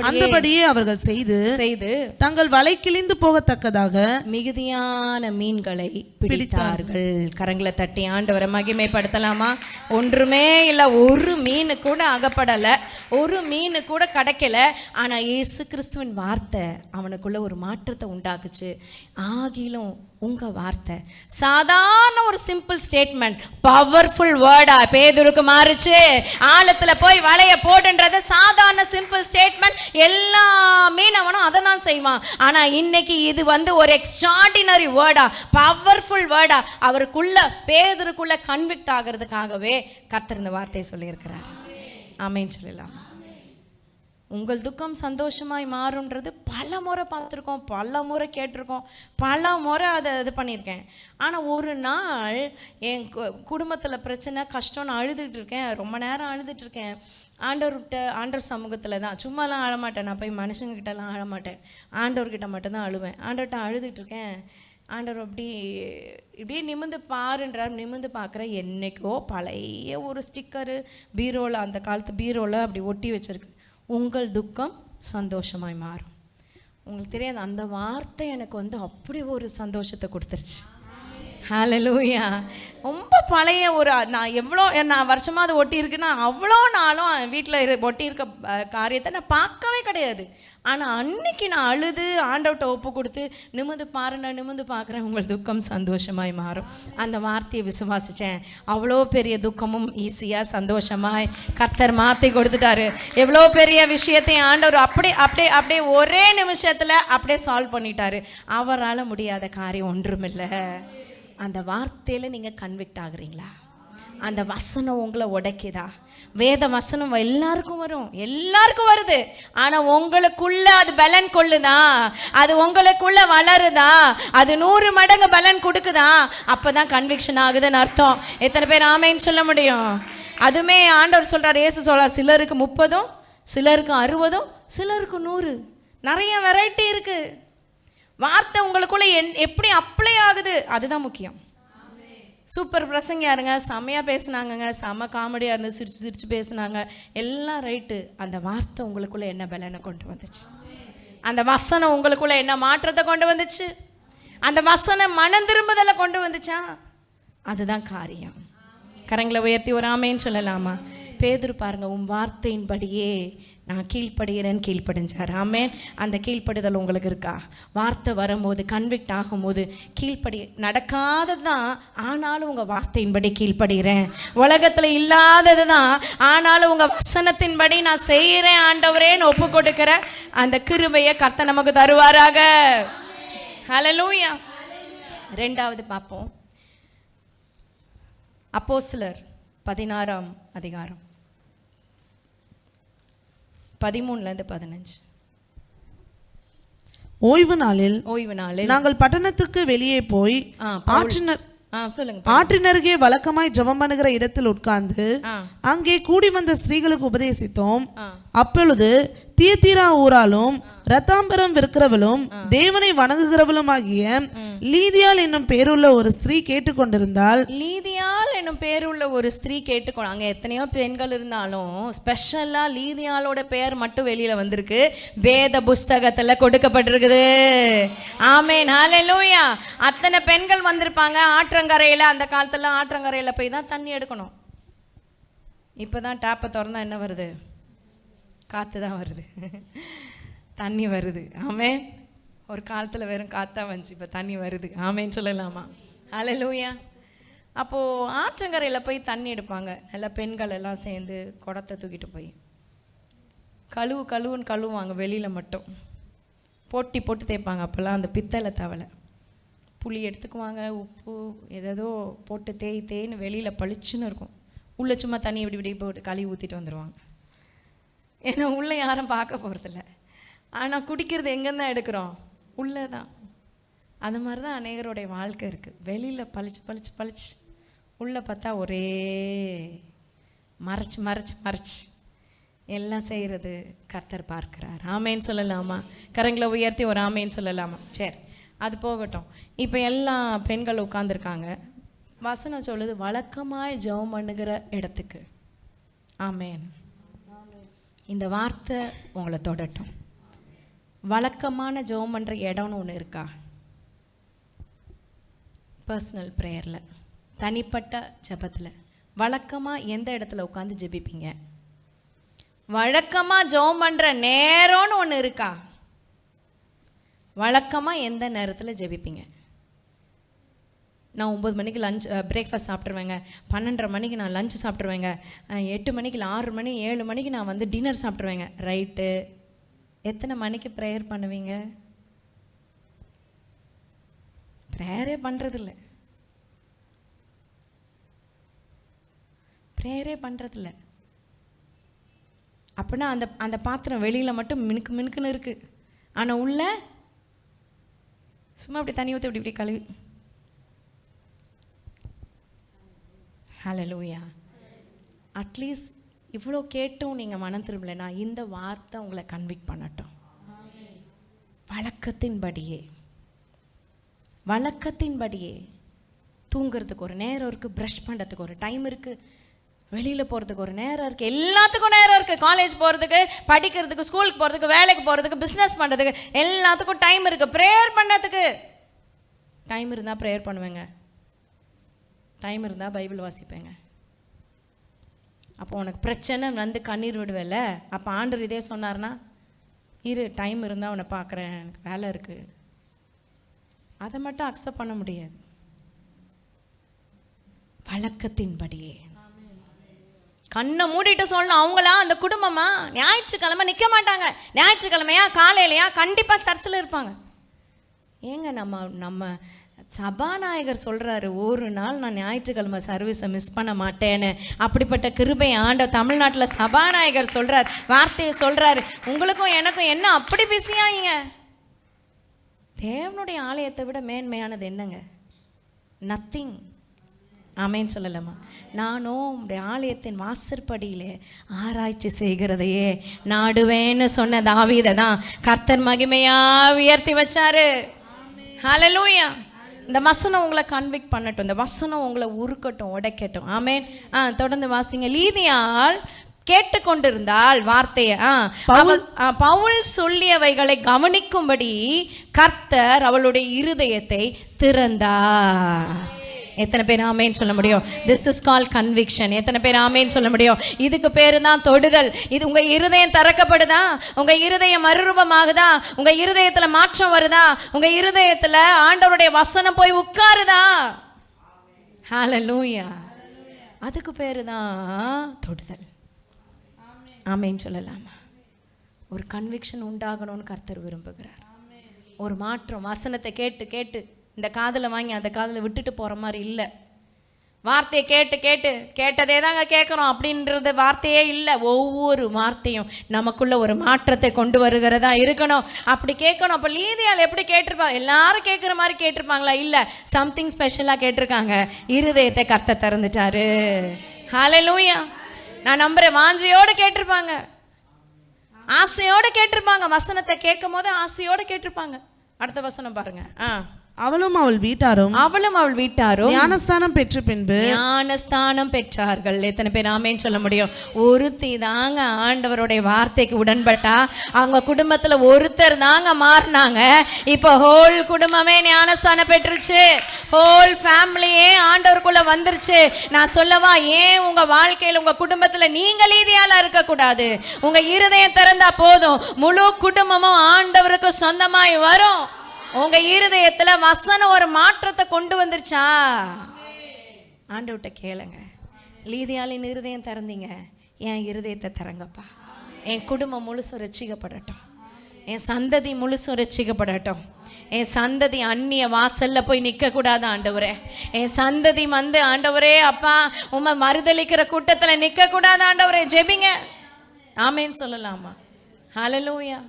அந்தபடியே அவர்கள் செய்து தங்கள் வலை கிழிந்து போகத்தக்கதாக மிகுதியான மீன்களை பிடித்தார்கள். கரங்களை தட்டி ஆண்டவரை மகிமைப்படுத்தலாமா? ஒன்றுமே இல்லை, ஒரு மீன் கூட அகப்படலை, ஒரு மீன் கூட கிடைக்கல. ஆனால் இயேசு கிறிஸ்துவின் வார்த்தை அவனுக்குள்ள ஒரு மாற்றத்தை உண்டாக்குச்சு. ஆகிலும் உங்க வார்த்தை சாதாரண ஒரு சிம்பிள் ஸ்டேட்மெண்ட் பவர்ஃபுல் வேர்டா பேதுருக்கு மாறுச்சு. ஆழத்துல போய் வலைய போடுன்றது சாதாரண சிம்பிள் ஸ்டேட்மெண்ட். எல்லா மீனவனும் அதை தான் செய்வான். ஆனா இன்னைக்கு இது ஒரு எக்ஸ்ட்ராடினரி வேர்டா, பவர்ஃபுல் வேர்டா அவருக்குள்ள பேதுருக்குள்ள கன்விக்ட் ஆகிறதுக்காகவே கர்த்தர் இந்த வார்த்தையை சொல்லியிருக்கிறார். ஆமென் சொல்லலாம். உங்கள் துக்கம் சந்தோஷமாய் மாறுன்றது பல முறை பார்த்துருக்கோம், பல முறை கேட்டிருக்கோம், பல முறை அதை இது பண்ணியிருக்கேன். ஆனால் ஒரு நாள் என் குடும்பத்தில் பிரச்சனை கஷ்டம், நான் அழுதுகிட்டு இருக்கேன், ரொம்ப நேரம் அழுதுட்டுருக்கேன். ஆண்டவர் சமூகத்தில் தான், சும்மாலாம் அழமாட்டேன், நான் போய் மனுஷங்கக்கிட்டலாம் அழமாட்டேன், ஆண்டவர்கிட்ட மட்டும்தான் அழுவேன். ஆண்டவர்கிட்ட அழுதுகிட்டு இருக்கேன். ஆண்டவர் இப்படியே நிமிந்து பாருன்றார். நிமிந்து பார்க்குறேன், என்றைக்கோ பழைய ஒரு ஸ்டிக்கரு பீரோவில், அந்த காலத்து பீரோவில் அப்படி ஒட்டி வச்சுருக்கு, உங்கள் துக்கம் சந்தோஷமாய் மாறும். உங்களுக்கு தெரியாது, அந்த வார்த்தை எனக்கு அப்படி ஒரு சந்தோஷத்தை கொடுத்துருச்சு. ஹல்லேலூயா. ரொம்ப பழைய நான் வருஷமாக அது ஒட்டி இருக்குன்னா அவ்வளோ நாளும் வீட்டில் ஒட்டி இருக்க காரியத்தை நான் பார்க்கவே கிடையாது. ஆனால் அன்னைக்கு நான் அழுது ஆண்டவர்கிட்ட ஒப்பு கொடுத்து நிமிந்து பார்க்குறேன், உங்கள் துக்கம் சந்தோஷமாய் மாறும். அந்த வார்த்தையை விசுவாசித்தேன். அவ்வளோ பெரிய துக்கமும் ஈஸியாக சந்தோஷமாய் கர்த்தர் மாற்றி கொடுத்துட்டாரு. எவ்வளோ பெரிய விஷயத்தையும் ஆண்டவர் அப்படியே ஒரே நிமிஷத்தில் அப்படியே சால்வ் பண்ணிட்டாரு. அவரால் முடியாத காரியம் ஒன்றுமில்லை. அந்த வார்த்தையில் நீங்கள் கன்விக்ட் ஆகுறீங்களா? அந்த வசனம் உங்களை உடைக்குதா? வேத வசனம் எல்லாருக்கும் வருது. ஆனால் உங்களுக்குள்ள அது பலன் கொள்ளுதா? அது உங்களுக்குள்ள வளருதா? அது 100 மடங்கு பலன் கொடுக்குதா? அப்போதான் கன்விக்ஷன் ஆகுதுன்னு அர்த்தம். எத்தனை பேர் ஆமேன்னு சொல்ல முடியும்? அதுவுமே ஆண்டவர் சொல்கிறார், இயேசு சொல்கிறார், சிலருக்கு 30, சிலருக்கு 60, சிலருக்கு 100. நிறைய வெரைட்டி இருக்குது. வார்த்தை உங்களுக்குள்ள எப்படி அப்ளை ஆகுது அதுதான் முக்கியம். சூப்பர் பிரசங்க யாருங்க, செம்மையாக பேசுனாங்கங்க, செம்ம காமெடியாக இருந்து சிரிச்சு பேசுனாங்க, எல்லாம் ரைட்டு. அந்த வார்த்தை உங்களுக்குள்ள என்ன பலனை கொண்டு வந்துச்சு? அந்த வசனம் உங்களுக்குள்ள என்ன மாற்றத்தை கொண்டு வந்துச்சு? அந்த வசனம் மனம் திரும்புதலை கொண்டு வந்துச்சா? அதுதான் காரியம். கரங்களை உயர்த்தி ஒரு ஆமேன்னு சொல்லலாமா? பேதுரு பாருங்க, உன் வார்த்தையின்படியே நான் கீழ்ப்படிஞ்சார். ஆமேன். அந்த கீழ்ப்படுதல் உங்களுக்கு இருக்கா? வார்த்தை வரும்போது கன்விக்ட் ஆகும்போது நடக்காதது தான், ஆனாலும் உங்கள் வார்த்தையின்படி கீழ்ப்படுகிறேன். உலகத்தில் இல்லாதது தான், ஆனாலும் உங்கள் வசனத்தின்படி நான் செய்கிறேன் ஆண்டவரேன்னு ஒப்பு கொடுக்கிற அந்த கிருபையை கர்த்தர் நமக்கு தருவாராக. ஹல்லேலூயா. 2வது பார்ப்போம். அப்போஸ்தலர் 16ஆம் அதிகாரம் 13-15. ஓய்வு நாளில் நாங்கள் பட்டணத்துக்கு வெளியே போய் ஆற்றினருகே வழக்கமாய் ஜெபம் பண்ணுகிற இடத்தில் உட்கார்ந்து அங்கே கூடி வந்த ஸ்திரீகளுக்கு உபதேசித்தோம். அப்பொழுது தியத்தீரா ஊராலும் ரத்தாம்பரம் விற்கிறவளும் தேவனை வணங்குகிறவளும் ஆகிய லீதியாள் என்னும் பேருள்ள ஒரு ஸ்திரீ கேட்டுக்கொண்டிருந்தாள். லீதியாள் என்னும் பேருள்ள ஒரு ஸ்திரீ கேட்டுக்கொண்டு, அங்கே எத்தனையோ பெண்கள் இருந்தாலும் ஸ்பெஷலா லீதியாளோட பெயர் மட்டும் வெளியில வந்திருக்கு, வேத புஸ்தகத்துல கொடுக்கப்பட்டிருக்குது. ஆமென். ஹல்லேலூயா. அத்தனை பெண்கள் வந்திருப்பாங்க. ஆற்றங்கரையில, அந்த காலத்துல ஆற்றங்கரையில போய் தான் தண்ணி எடுக்கணும். இப்பதான் டேப்பை திறந்தா என்ன வருது? காற்று தான் வருது, தண்ணி வருது. ஆமென். ஒரு காலத்தில் வெறும் காற்றா வந்துச்சு, இப்போ தண்ணி வருது. ஆமென் சொல்லலாமா? ஹல்லேலூயா. அப்போது ஆற்றங்கரையில் போய் தண்ணி எடுப்பாங்க. நல்லா பெண்கள் எல்லாம் சேர்ந்து குடத்தை தூக்கிட்டு போய் கழுவுன்னு கழுவுவாங்க வெளியில் மட்டும். போட்டி போட்டு தேய்ப்பாங்க அப்போல்லாம் அந்த பித்தளை தவளை. புளி எடுத்துக்குவாங்க, உப்பு ஏதோ போட்டு தேய்ன்னு வெளியில் பளிச்சுன்னு இருக்கும். உள்ளே சும்மா தண்ணி இப்படி போட்டு கழுவி ஊற்றிட்டு வந்துடுவாங்க. ஏன்னா உள்ளே யாரும் பார்க்க போகிறதில்ல. ஆனால் குடிக்கிறது எங்கேருந்து தான் எடுக்கிறோம்? உள்ளே தான். அந்த மாதிரி தான் அநேகருடைய வாழ்க்கை இருக்குது. வெளியில் பளிச்சு உள்ளே பார்த்தா ஒரே மறைச்சு எல்லாம் செய்கிறது கர்த்தர் பார்க்கிறார். ஆமேன்னு சொல்லலாமா? கரங்களை உயர்த்தி ஒரு ஆமேன்னு சொல்லலாமா? சரி, அது போகட்டும். இப்போ எல்லா பெண்கள் உட்காந்துருக்காங்க. வசனம் சொல்லுது வழக்கமாய் ஜெபம் பண்ணுகிற இடத்துக்கு. ஆமேன். இந்த வார்த்தை உங்களை தொடட்டும். வழக்கமான ஜெபம் பண்ணுற இடம்னு ஒன்று இருக்கா? பர்சனல் ப்ரேயரில், தனிப்பட்ட ஜெபத்தில் வழக்கமாக எந்த இடத்துல உட்காந்து ஜெபிப்பீங்க? வழக்கமாக ஜெபம் பண்ணுற நேரம்னு ஒன்று இருக்கா? வழக்கமாக எந்த நேரத்தில் ஜெபிப்பீங்க? நான் 9 மணிக்கு லஞ்ச் பிரேக்ஃபாஸ்ட் சாப்பிட்ருவேங்க, 12:30 மணிக்கு நான் லஞ்ச் சாப்பிட்ருவேங்க, 8 மணிக்கு 6 மணி 7 மணிக்கு நான் வந்து டின்னர் சாப்பிட்ருவேங்க. ரைட்டு. எத்தனை மணிக்கு ப்ரேயர் பண்ணுவீங்க? ப்ரேயரே பண்ணுறதில்ல. அப்படின்னா அந்த பாத்திரம் வெளியில் மட்டும் மினுக்குன்னு இருக்குது. ஆனால் உள்ள சும்மா அப்படி தண்ணி ஊற்றி இப்படி கழுவி. ஹல்லேலூயா. அட்லீஸ்ட் இவ்வளோ கேட்டும் நீங்கள் மனம் திரும்பலைன்னா இந்த வார்த்தை உங்களை கன்விக்ட் பண்ணட்டும். வழக்கத்தின்படியே தூங்குறதுக்கு ஒரு நேரம் இருக்குது, ப்ரஷ் பண்ணுறதுக்கு ஒரு டைம் இருக்குது, வெளியில் போகிறதுக்கு ஒரு நேரம் இருக்குது, எல்லாத்துக்கும் நேரம் இருக்குது. காலேஜ் போகிறதுக்கு, படிக்கிறதுக்கு, ஸ்கூலுக்கு போகிறதுக்கு, வேலைக்கு போகிறதுக்கு, பிஸ்னஸ் பண்ணுறதுக்கு, எல்லாத்துக்கும் டைம் இருக்குது. ப்ரேயர் பண்ணதுக்கு டைம் இருந்தால் ப்ரேயர் பண்ணுவேங்க, டைம் இருந்தால் பைபிள் வாசிப்பேங்க. அப்போ உனக்கு பிரச்சனை வந்து கண்ணீர் விடுவேல, அப்போ ஆண்டவர் இதே சொன்னார்னா, இரு டைம் இருந்தால் உன்னை பார்க்குறேன், எனக்கு வேலை இருக்குது, அதை மட்டும் அக்செப்ட் பண்ண முடியாது. வழக்கத்தின்படியே கண்ணை மூடிட்டு சொல்லணும். அவங்களா அந்த குடும்பமா ஞாயிற்றுக்கிழமை நிற்க மாட்டாங்க. ஞாயிற்றுக்கிழமையா காலையிலையா கண்டிப்பாக சர்ச்சில் இருப்பாங்க. ஏங்க நம்ம சபாநாயகர் சொல்கிறாரு, ஒரு நாள் நான் ஞாயிற்றுக்கிழமை சர்வீஸை மிஸ் பண்ண மாட்டேன்னு. அப்படிப்பட்ட கிருபை ஆண்டவர் தமிழ்நாட்டில் சபாநாயகர் சொல்கிறார், வார்த்தையை சொல்கிறாரு. உங்களுக்கும் எனக்கும் என்ன அப்படி பிஸியானீங்க? தேவனுடைய ஆலயத்தை விட மேன்மையானது என்னங்க? நத்திங். ஆமேன்னு சொல்லலாமா? நானும் உடைய ஆலயத்தின் வாசற்படியிலே ஆராய்ச்சி செய்கிறதையே நாடுவேன்னு சொன்ன தாவீதை தான் கர்த்தர் மகிமையா உயர்த்தி வச்சாரு. ஹல்லேலூயா. இந்த வசனம் உங்களை கன்விக்ட் பண்ணட்டும், இந்த வசனம் உங்களை உருக்கட்டும், உடைக்கட்டும். ஆமேன். தொடர்ந்து வாசிங்க. லீதியாள் கேட்டுக்கொண்டிருந்தாள் வார்த்தையை. பவுல் சொல்லியவைகளை கவனிக்கும்படி கர்த்தர் அவளுடைய இருதயத்தை திறந்தார். எத்தனை பேர் ஆமேன்னு சொல்ல முடியும்? This is call conviction. எத்தனை பேர் ஆமேன்னு சொல்ல முடியும்? இதுக்கு பேரு தான் தொடுதல். இது உங்க இருதயம் திறக்கப்படுதா? உங்க இருதயம் மறுரூபமாகுதா? உங்க இருதயத்துல மாற்றம் வருதா? உங்க இருதயத்துல ஆண்டவருடைய வசனம் போய் உட்காருதா? ஹல்லேலூயா. அதுக்கு பேரு தான் தொடுதல். ஆமேன்னு சொல்லலாமா? ஒரு கன்விக்ஷன் உண்டாகணும்னு கர்த்தர் விரும்புகிறார். ஒரு மாற்றம். வசனத்தை கேட்டு கேட்டு இந்த காதில் வாங்கி அந்த காதில் விட்டுட்டு போகிற மாதிரி இல்லை. வார்த்தையை கேட்டு கேட்டு கேட்டதே தாங்க கேட்குறோம் அப்படின்றது வார்த்தையே இல்லை. ஒவ்வொரு வார்த்தையும் நமக்குள்ள ஒரு மாற்றத்தை கொண்டு வருகிறதா இருக்கணும். அப்படி கேட்கணும். அப்போ லீதியாள் எப்படி கேட்டிருப்பாங்க? எல்லாரும் கேட்குற மாதிரி கேட்டிருப்பாங்களா? இல்லை, சம்திங் ஸ்பெஷலாக கேட்டிருக்காங்க. இருதயத்தை கர்த்தர் திறந்துட்டாரு. ஹல்லேலூயா. நான் நம்புறேன், வாஞ்சையோடு கேட்டிருப்பாங்க, ஆசையோடு கேட்டிருப்பாங்க. வசனத்தை கேட்கும் போது ஆசையோடு கேட்டிருப்பாங்க. அடுத்த வசனம் பாருங்க. அவளும் அவள் வீட்டாரும் ஞானஸ்தானம் பெற்ற பின்பு ஞானஸ்தானம் பெற்றார்கள். எத்தனை பேர் ஆமேன்னு சொல்ல முடியும்? ஒருத்தி தாங்க ஆண்டவருடைய வார்த்தைக்கு உடன்பட்டா. அவங்க குடும்பத்துல ஒருத்தர் தாங்க மாறினாங்க. இப்போ ஹோல் குடும்பமே ஞானஸ்தானம் பெற்றுச்சு. ஹோல் ஃபேமிலியே ஆண்டவருக்குள்ள வந்துருச்சு. நான் சொல்லவா, ஏன் உங்க வாழ்க்கையில உங்க குடும்பத்துல நீங்க லீதியாளா இருக்க கூடாது? உங்க இருதயம் திறந்தா போதும், முழு குடும்பமும் ஆண்டவருக்கு சொந்தமாய் வரும். உங்க இருதயத்துல வசனம் ஒரு மாற்றத்தை கொண்டு வந்துருச்சா? ஆண்டவர்கிட்ட கேளுங்க. லீதியாளின் இருதயம் திறந்தீங்க, என் இருதயத்தை திறங்கப்பா. என் குடும்பம் முழுசும் ரட்சிக்கப்படட்டும். என் சந்ததி முழுசும் ரட்சிக்கப்படட்டும். என் சந்ததி அந்நிய வாசல்ல போய் நிற்கக்கூடாது ஆண்டவரே. என் சந்ததி ஆண்டவரே அப்பா உம்மை மறுதலிக்கிற கூட்டத்தில் நிற்கக்கூடாது ஆண்டவரே. ஜெபிங்க. ஆமேன்னு சொல்லலாமா? ஹல்லேலூயா.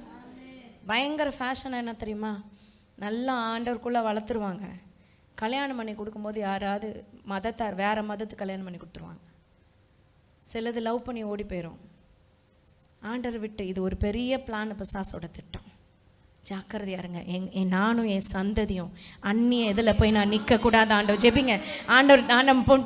பயங்கர ஃபேஷன் என்ன தெரியுமா? நல்லா ஆண்டவருக்குள்ளே வளர்த்துருவாங்க. கல்யாணம் பண்ணி கொடுக்கும்போது யாராவது மதத்தார் வேறு மதத்துக்கு கல்யாணம் பண்ணி கொடுத்துருவாங்க. சிலது லவ் பண்ணி ஓடி போயிடும். ஆண்டவர் விட்டு இது ஒரு பெரிய பிளான், பிசாசோட திட்டம். ஜாக்கிரதையா இருங்க. நானும் என் சந்ததியும் அந்நிய இதில் போய் நான் நிற்கக்கூடாது ஆண்டவர். ஜெபிங்க. ஆண்டவர்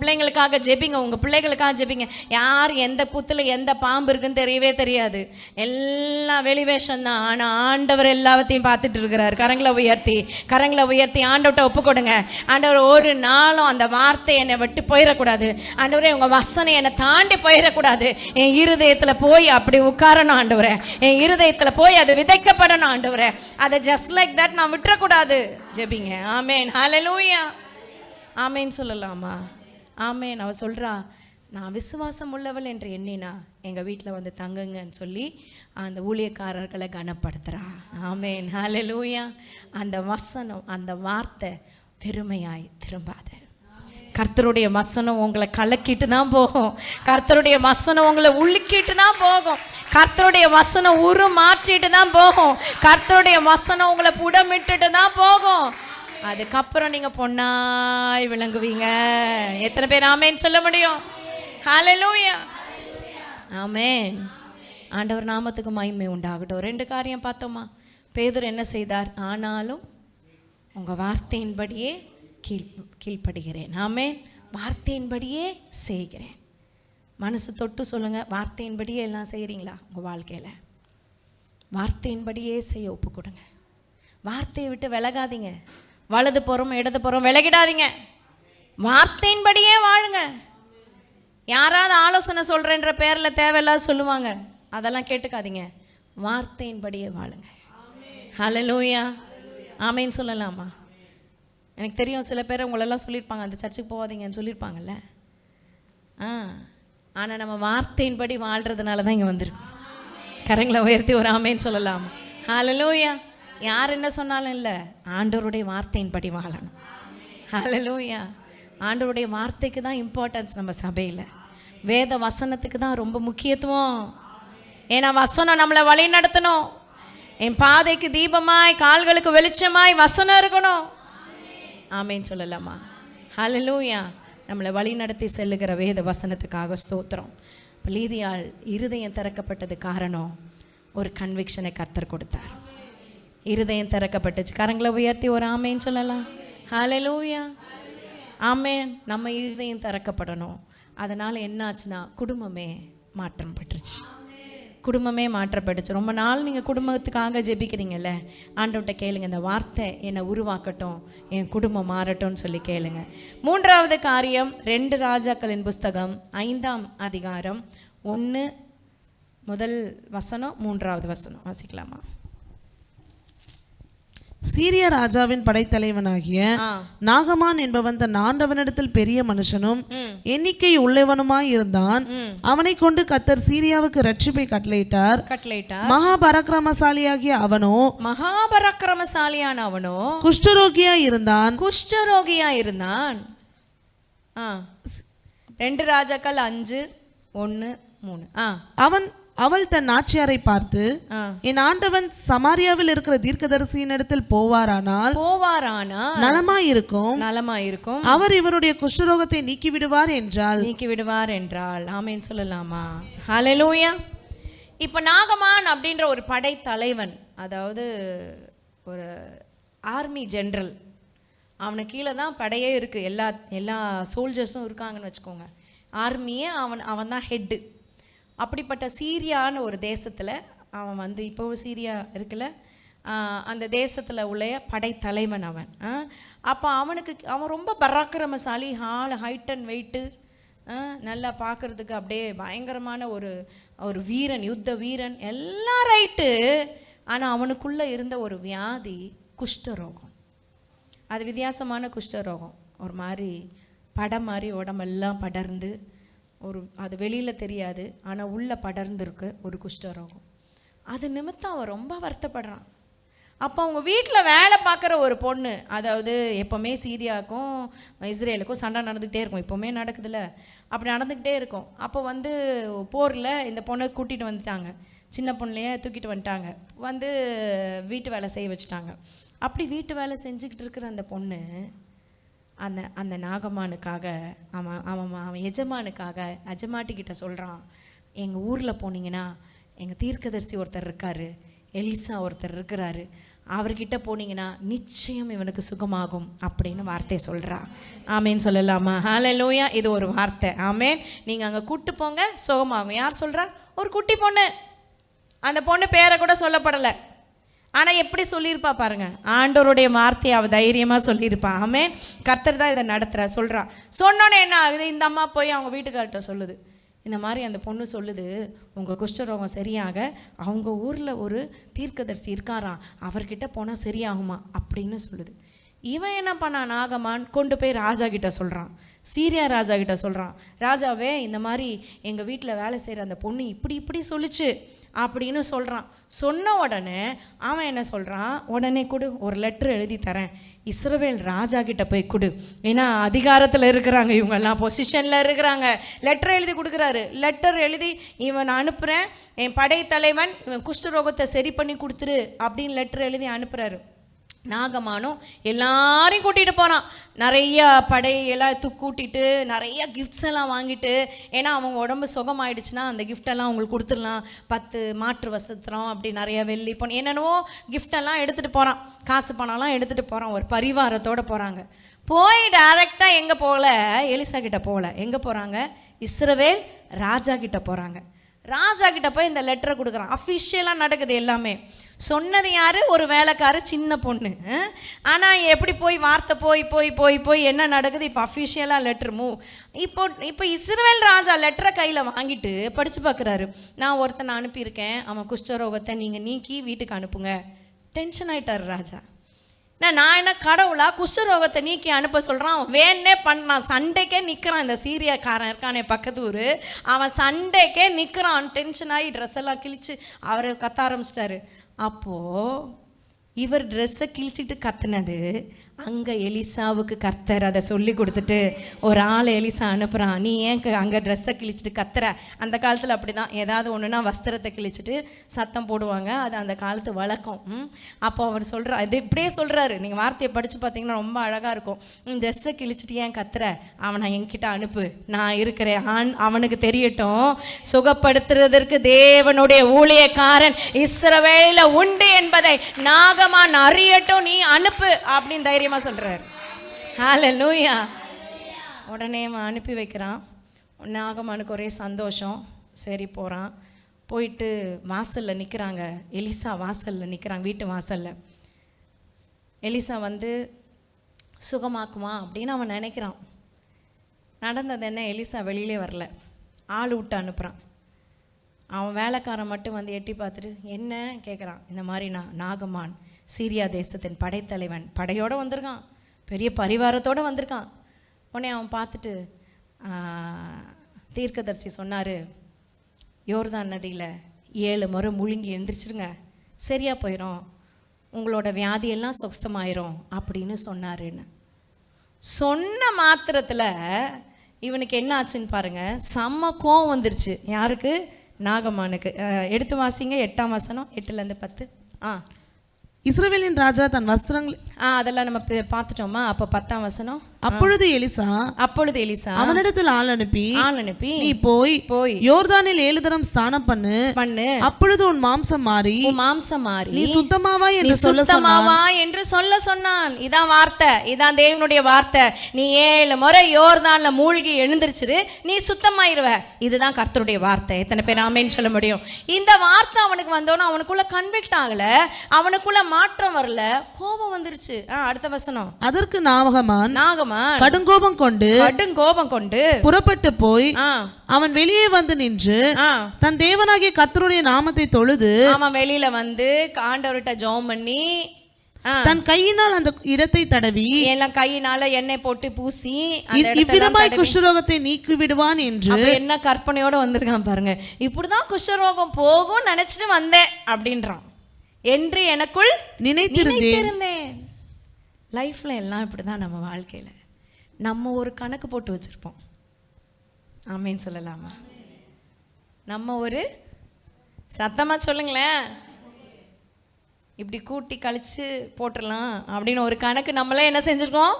பிள்ளைங்களுக்காக ஜெபிங்க. உங்கள் பிள்ளைகளுக்காக ஜெபிங்க. யார் எந்த புத்தில் எந்த பாம்பு இருக்குன்னு தெரியவே தெரியாது. எல்லாம் வெளிவேஷம் தான். ஆனால் ஆண்டவர் எல்லாத்தையும் பார்த்துட்டு இருக்கிறார். கரங்களை உயர்த்தி ஆண்டவர்கிட்ட ஒப்பு கொடுங்க. ஆண்டவர் ஒரு நாளும் அந்த வார்த்தை என்னை விட்டு போயிடக்கூடாது ஆண்டவரே. உங்கள் வசனம் என்னை தாண்டி போயிடக்கூடாது. என் இருதயத்தில் போய் அப்படி உட்காரணும் ஆண்டவரே. என் இருதயத்தில் போய் அது விதைக்கப்படணும் ஆண்டவரே. அதை ஜஸ்ட் லைக் தட் நான் விட்டுறக்கூடாது. ஜெபிங்க. ஆமேன். ஹல்லேலூயா. ஆமேன் சொல்லலாமா? ஆமேன். அவ சொல்றா, நான் விசுவாசம் உள்ளவள் என்று எண்ணினா எங்கள் வீட்டில் வந்து தங்குங்கன்னு சொல்லி அந்த ஊழியக்காரர்களை கனப்படுத்துகிறா. ஆமேன். ஹல்லேலூயா. அந்த வசனம், அந்த வார்த்தை பெருமையாய் திரும்பாது. கர்த்தருடைய வசனம் உங்களை கலக்கிட்டு தான் போகும். கர்த்தருடைய வசனம் உங்களை உலுக்கிட்டு தான் போகும். கர்த்தருடைய வசனம் மாற்றிட்டு தான் போகும். கர்த்தருடைய வசனம் உங்களை புடமிட்டுட்டு தான் போகும். அதுக்கப்புறம் நீங்க பொன்னாய் விளங்குவீங்க. எத்தனை பேர் ஆமேன் சொல்ல முடியும்? ஹல்லேலூயா. ஆமேன். ஆண்டவர் நாமத்துக்கு மகிமை உண்டாகட்டும். 2 காரியம் பார்த்தோமா? பேதுரு என்ன செய்தார்? ஆனாலும் உங்க வார்த்தையின்படியே கீழ்ப்படுகிறேன். ஆமேன். வார்த்தையின்படியே செய்கிறேன். மனசு தொட்டு சொல்லுங்க, வார்த்தையின்படியே எல்லாம் செய்கிறீங்களா உங்கள் வாழ்க்கையில்? வார்த்தையின்படியே செய்ய ஒப்பு கொடுங்க. வார்த்தையை விட்டு விலகாதீங்க. வலது புறம் இடது புறம் விலகிடாதீங்க. வார்த்தையின்படியே வாழுங்க. யாராவது ஆலோசனை சொல்கிறேன்ற பேரில் தேவையில்லாத சொல்லுவாங்க, அதெல்லாம் கேட்டுக்காதீங்க. வார்த்தையின்படியே வாழுங்க. ஹல்லேலூயா. ஆமேன்னு சொல்லலாமா? எனக்கு தெரியும் சில பேர் உங்களெல்லாம் சொல்லியிருப்பாங்க, அந்த சர்ச்சுக்கு போகாதீங்கன்னு சொல்லியிருப்பாங்கல்ல. ஆனால் நம்ம வார்த்தையின்படி வாழ்கிறதுனால தான் இங்கே வந்திருக்கோம். கரங்களை உயர்த்தி ஒரு ஆமேன்னு சொல்லலாமா? ஹல்லேலூயா. யார் என்ன சொன்னாலும் இல்லை, ஆண்டவருடைய வார்த்தையின்படி வாழணும். ஹல்லேலூயா. ஆண்டவருடைய வார்த்தைக்கு தான் இம்பார்ட்டன்ஸ் நம்ம சபையில். வேத வசனத்துக்கு தான் ரொம்ப முக்கியத்துவம். ஏன்னா வசனம் நம்மளை வழி நடத்தணும். என் பாதைக்கு தீபமாய் கால்களுக்கு வெளிச்சமாய் வசனம் இருக்கணும். ஆமேன்னு சொல்லலாமா? ஹல்லேலூயா. நம்மளை வழி நடத்தி செல்லுகிற வேத வசனத்துக்காக ஸ்தோத்திரம். லீதியாள் இருதயம் திறக்கப்பட்டது காரணம், ஒரு கன்விக்ஷனை கர்த்தர் கொடுத்தார். இருதயம் திறக்கப்பட்டுச்சு. கரங்களை உயர்த்தி ஒரு ஆமேன்னு சொல்லலாம். ஹல்லேலூயா. ஆமேன். நம்ம இருதயம் திறக்கப்படணும். அதனால் என்ன ஆச்சுன்னா குடும்பமே மாற்றம் பெற்றுச்சு. குடும்பமே மாற்றப்பட்டுச்சு. ரொம்ப நாள் நீங்கள் குடும்பத்துக்காக ஜெபிக்கிறீங்கல்ல, ஆண்டவர்கிட்ட கேளுங்க, இந்த வார்த்தை என்னை உருவாக்கட்டும், என் குடும்பம் மாறட்டும்னு சொல்லி கேளுங்க. 3வது காரியம் 2 ராஜாக்களின் புஸ்தகம் 5ஆம் அதிகாரம் 1 முதல் வசனம் 3வது வசனம் வாசிக்கலாமா? சீரிய ராஜாவின் படைத்தலைவனாகிய நாகமான் என்பவன் தன் ஆண்டவனிடத்தில் பெரிய மனுஷனும் எண்ணிக்கை உள்ளவனுமாய் இருந்தான். அவனை கொண்டு கர்த்தர் சீரியாவுக்கு ரட்சிப்பை கட்டளையிட்டார். மகாபராக்கிரமசாலியாகிய அவனோ குஷ்டரோகியா இருந்தான். 2 ராஜாக்கள் 5:1-3. அவள் தன் நாச்சியாரை பார்த்து, என் ஆண்டவன் சமாரியாவில் இருக்கிற தீர்க்கதரிசியின் இடத்தில் போவாரானால் நலமாயிருக்கும், அவர் இவருடைய குஷ்டரோகத்தை நீக்கி விடுவார் என்றாள். ஆமேன்னு சொல்லலாமா? ஹல்லேலூயா. இப்போ நாகமான் அப்படின்ற ஒரு படை தலைவன், அதாவது ஒரு ஆர்மி ஜெனரல், அவனுக்கு கீழே தான் படையே இருக்குது. எல்லா சோல்ஜர்ஸும் இருக்காங்கன்னு வச்சுக்கோங்க. ஆர்மியே அவன் தான் ஹெட்டு. அப்படிப்பட்ட சீரியான்னு ஒரு தேசத்தில் அவன் வந்து, இப்போ சீரியா இருக்குல்ல, அந்த தேசத்தில் உள்ள படைத்தலைவன் அவன். அப்போ அவன் ரொம்ப பராக்கிரமசாலி, ஹைட் அண்ட் வெயிட்டு, நல்லா பார்க்குறதுக்கு அப்படியே பயங்கரமான ஒரு வீரன், யுத்த வீரன், எல்லாம் ரைட்டு. ஆனால் அவனுக்குள்ளே இருந்த ஒரு வியாதி குஷ்டரோகம். அது வித்தியாசமான குஷ்டரோகம். ஒரு மாதிரி படம் மாதிரி உடம்பெல்லாம் படர்ந்து, அது வெளியில் தெரியாது, ஆனால் உள்ளே படர்ந்துருக்கு ஒரு குஷ்டரோகம். அது நிமித்தம் அவன் ரொம்ப வருத்தப்படுறான். அப்போ அவங்க வீட்டில் வேலை பார்க்குற ஒரு பொண்ணு, அதாவது எப்போவுமே சீரியாவுக்கும் இஸ்ரேலுக்கும் சண்டை நடந்துக்கிட்டே இருக்கும், எப்போவுமே நடக்குதுல்ல, அப்படி நடந்துக்கிட்டே இருக்கும். அப்போ வந்து போரில் இந்த பொண்ணை கூட்டிகிட்டு வந்துட்டாங்க, சின்ன பொண்ணுலையே தூக்கிட்டு வந்துட்டாங்க, வந்து வீட்டு வேலை செய்ய வச்சுட்டாங்க. அப்படி வீட்டு வேலை செஞ்சுக்கிட்டு இருக்கிற அந்த பொண்ணு அந்த நாகமானுக்காக அவன் எஜமானுக்காக எஜமாட்டிக்கிட்ட சொல்கிறான், எங்கள் ஊரில் போனீங்கன்னா எங்கள் தீர்க்கதரிசி ஒருத்தர் இருக்கார், எலிசா ஒருத்தர் இருக்கிறாரு, அவர்கிட்ட போனீங்கன்னா நிச்சயம் இவனுக்கு சுகமாகும் அப்படின்னு வார்த்தை சொல்கிறா. ஆமேன் சொல்லலாமா? ஹல்லேலூயா. இது ஒரு வார்த்தை. ஆமேன். நீங்கள் அங்கே கூட்டு போங்க, சுகமாகும். யார் சொல்கிறா? ஒரு குட்டி பொண்ணு. அந்த பொண்ணு பேரை கூட சொல்லப்படலை, ஆனால் எப்படி சொல்லியிருப்பா பாருங்க, ஆண்டவருடைய வார்த்தையை அவள் தைரியமாக சொல்லியிருப்பா. ஆமேன். கர்த்தர் தான் இதை நடத்துகிறா. சொல்கிறா. சொன்னோன்னே என்ன ஆகுது, இந்த அம்மா போய் அவங்க வீட்டுக்கார்ட்ட சொல்லுது, இந்த மாதிரி அந்த பொண்ணு சொல்லுது, உங்கள் குஷ்டரோகம் சரியாக அவங்க ஊரில் ஒரு தீர்க்கதரிசி இருக்காராம், அவர்கிட்ட போனால் சரியாகுமா அப்படின்னு சொல்லுது. இவன் என்ன பண்ணான், நாகமான் கொண்டு போய் ராஜா கிட்ட சொல்கிறான், சீரியா ராஜா கிட்ட சொல்கிறான், ராஜாவே இந்த மாதிரி எங்கள் வீட்டில் வேலை செய்கிற அந்த பொண்ணு இப்படி சொல்லிச்சு அப்படின்னு சொல்கிறான். சொன்ன உடனே அவன் என்ன சொல்கிறான், உடனே கொடு, ஒரு லெட்ரு எழுதி தரேன், இஸ்ரவேல் ராஜா கிட்ட போய் கொடு, ஏன்னா அதிகாரத்தில் இருக்கிறாங்க இவங்கெல்லாம், பொசிஷனில் இருக்கிறாங்க. லெட்டர் எழுதி கொடுக்குறாரு. லெட்டர் எழுதி இவன் அனுப்புகிறேன், என் படைத்தலைவன் இவன் குஷ்டரோகத்தை சரி பண்ணி கொடுத்துரு அப்படின்னு லெட்டர் எழுதி அனுப்புகிறாரு. நாகமானும் எல்லாரையும் கூட்டிகிட்டு போகிறான், நிறையா படையெல்லாம் கூட்டிகிட்டு நிறைய கிஃப்ட்ஸ் எல்லாம் வாங்கிட்டு, ஏன்னா அவங்க உடம்பு சுகமாயிடுச்சுன்னா அந்த கிஃப்டெல்லாம் அவங்களுக்கு கொடுத்துடலாம், 10 மாற்று வஸ்திரம் அப்படி நிறைய வெள்ளி பொண்ணு என்னென்னவோ கிஃப்டெல்லாம் எடுத்துகிட்டு போகிறான், காசு பணம்லாம் எடுத்துகிட்டு போகிறான். ஒரு பரிவாரத்தோடு போகிறாங்க. போய் டைரெக்டாக எங்கே போகல, எலிசா கிட்ட போகல, எங்கே போகிறாங்க, இஸ்ரவேல் ராஜா கிட்ட போகிறாங்க. ராஜா கிட்ட போய் இந்த லெட்டரை கொடுக்குறான். அஃபிஷியலாக நடக்குது எல்லாமே. சொன்னது யார், ஒரு வேலைக்கார சின்ன பொண்ணு. ஆனால் எப்படி போய் வார்த்தை போய் போய் போய் போய் என்ன நடக்குது, இப்போ அஃபிஷியலாக லெட்ரு மூவ். இப்போ இஸ்ரவேல் ராஜா லெட்டரை கையில் வாங்கிட்டு படித்து பார்க்குறாரு. நான் ஒருத்தனை அனுப்பியிருக்கேன், அவன் குஷ்டரோகத்தை நீங்கள் நீக்கி வீட்டுக்கு அனுப்புங்க. டென்ஷன் ஆகிட்டார் ராஜா. நான் என்ன கடவுளா, குஷ்டரோகத்தை நீக்கி அனுப்ப சொல்கிறான், வேணே பண்ணான், சண்டைக்கே நிற்கிறான். இந்த சீரியாக்காரன் இருக்கானே பக்கத்து ஊர், அவன் சண்டைக்கே நிற்கிறான். டென்ஷன் ஆகி ட்ரெஸ் எல்லாம் கிழிச்சு அவர் கத்த ஆரம்பிச்சிட்டாரு. அப்போது இவர் ட்ரெஸ்ஸை கிழிச்சிட்டு கத்துனது அங்கே எலிசாவுக்கு கர்த்தர் அதை சொல்லி கொடுத்துட்டு ஒரு ஆள் எலிசா அனுப்புகிறான், நீ ஏன் அங்கே ட்ரெஸ்ஸை கிழிச்சிட்டு கத்துற. அந்த காலத்தில் அப்படி தான், ஏதாவது ஒன்றுனா வஸ்திரத்தை கிழிச்சிட்டு சத்தம் போடுவாங்க, அது அந்த காலத்து வழக்கம். அப்போ அவர் சொல்கிறார், இது இப்படியே சொல்கிறாரு, நீங்கள் வார்த்தையை படித்து பார்த்தீங்கன்னா ரொம்ப அழகாக இருக்கும். ட்ரெஸ்ஸை கிழிச்சிட்டு ஏன் கத்துற, அவனை என்கிட்ட அனுப்பு, நான் இருக்கிறேன், அவனுக்கு தெரியட்டும், சுகப்படுத்துறதற்கு தேவனுடைய ஊழியக்காரன் இஸ்ரவேலில் உண்டு என்பதை நாகமான் அறியட்டும், நீ அனுப்பு அப்படின்னு தைரியம் சொல்றாரு. ஹல்லேலூயா. உடனே அனுப்பி வைக்கிறான். நாகமானுக்கு ஒரே சந்தோஷம். சரி போகிறான். போயிட்டு வாசலில் நிற்கிறாங்க, எலிசா வாசலில் நிற்கிறாங்க, வீட்டு வாசலில். எலிசா வந்து சுகமாக்குமா அப்படின்னு அவன் நினைக்கிறான். நடந்தது என்ன, எலிசா வெளியிலே வரல, ஆள் விட்டு அனுப்புகிறான். அவன் வேலைக்காரன் மட்டும் வந்து எட்டி பார்த்துட்டு என்ன கேட்குறான், இந்த மாதிரி நாகமான் சீரியா தேசத்தின் படைத்தலைவன் படையோடு வந்திருக்கான், பெரிய பரிவாரத்தோடு வந்திருக்கான். உடனே அவன் பார்த்துட்டு தீர்க்கதரிசி சொன்னார், யோர்தான் நதியில் 7 முறை முழுங்கி எழுந்திரிச்சிருங்க, சரியாக போயிடும், உங்களோட வியாதியெல்லாம் சுஸ்தமாயிரும் அப்படின்னு சொன்னாருன்னு. சொன்ன மாத்திரத்தில் இவனுக்கு என்ன ஆச்சுன்னு பாருங்கள், செம்ம கோவம் வந்துருச்சு. யாருக்கு, நாகமானுக்கு. எடுத்து வாசிங்க 8ஆம் வசனம் 8லேருந்து 10. இஸ்ரவேலின் ராஜா தன் வஸ்திரங்கள் அதெல்லாம் நம்ம பார்த்துட்டோமா. அப்போ 10ஆம் வசனம். அப்பொழுது எலிசா அவனிடத்தில் ஆள் அனுப்பி நீ போய் யோர்தானில் 7 தரம் ஸ்நானம் பண்ணு, அப்பொழுது உன் மாம்சம் மாறி நீ சுத்தமாவா என்று சொல்ல சொன்னான். இதான் வார்த்தை, இதான் தேவனுடைய வார்த்தை. நீ 7 முறை யோர்தான்ல மூழ்கி எழுந்திருச்சிரு, நீ சுத்தமாயிருவ. இதுதான் கர்த்தருடைய வார்த்தை. எத்தனை பேர் ஆமென் சொல்ல முடியும்? இந்த வார்த்தை அவனுக்கு வந்தோன்னா அவனுக்குள்ள கன்விக்ட் ஆகல, அவனுக்குள்ள மாற்றம் வரல, கோபம் வந்துருச்சு. அடுத்த வசனம். அதற்கு நாகமான் கடுங்கோபம் கொண்டு புறப்பட்டு போய் அவன் வெளியே வந்து நின்று தன் தேவனாகிய கர்த்தருடைய நாமத்தை தொழுது, அவன் வெளியில வந்து ஆண்டவர்கிட்ட ஜெபம் பண்ணி தன் கையினால் அந்த இடத்தை தடவி எல்லாம் கையினால எண்ணெய் போட்டு பூசி இவ்விதமாய் குஷ்டரோகத்தை நீக்கி விடுவான் என்று என்ன கற்பனையோட வந்திருக்கான் பாருங்க. இப்படிதான் குஷ்டரோகம் போகும் நினைச்சிட்டு வந்தேன் அப்படின்றான். என்று எனக்குள் நினைத்திருந்தேன். லைஃப்ல எல்லாம் இப்படிதான் நம்ம வாழ்க்கையில நம்ம ஒரு கணக்கு போட்டு வச்சிருப்போம். ஆமேன்னு சொல்லலாமா? நம்ம ஒரு சத்தமா சொல்லுங்களேன், இப்படி கூட்டி கழிச்சு போட்டுடலாம் அப்படின்னு ஒரு கணக்கு நம்மளே என்ன செஞ்சிருக்கோம்,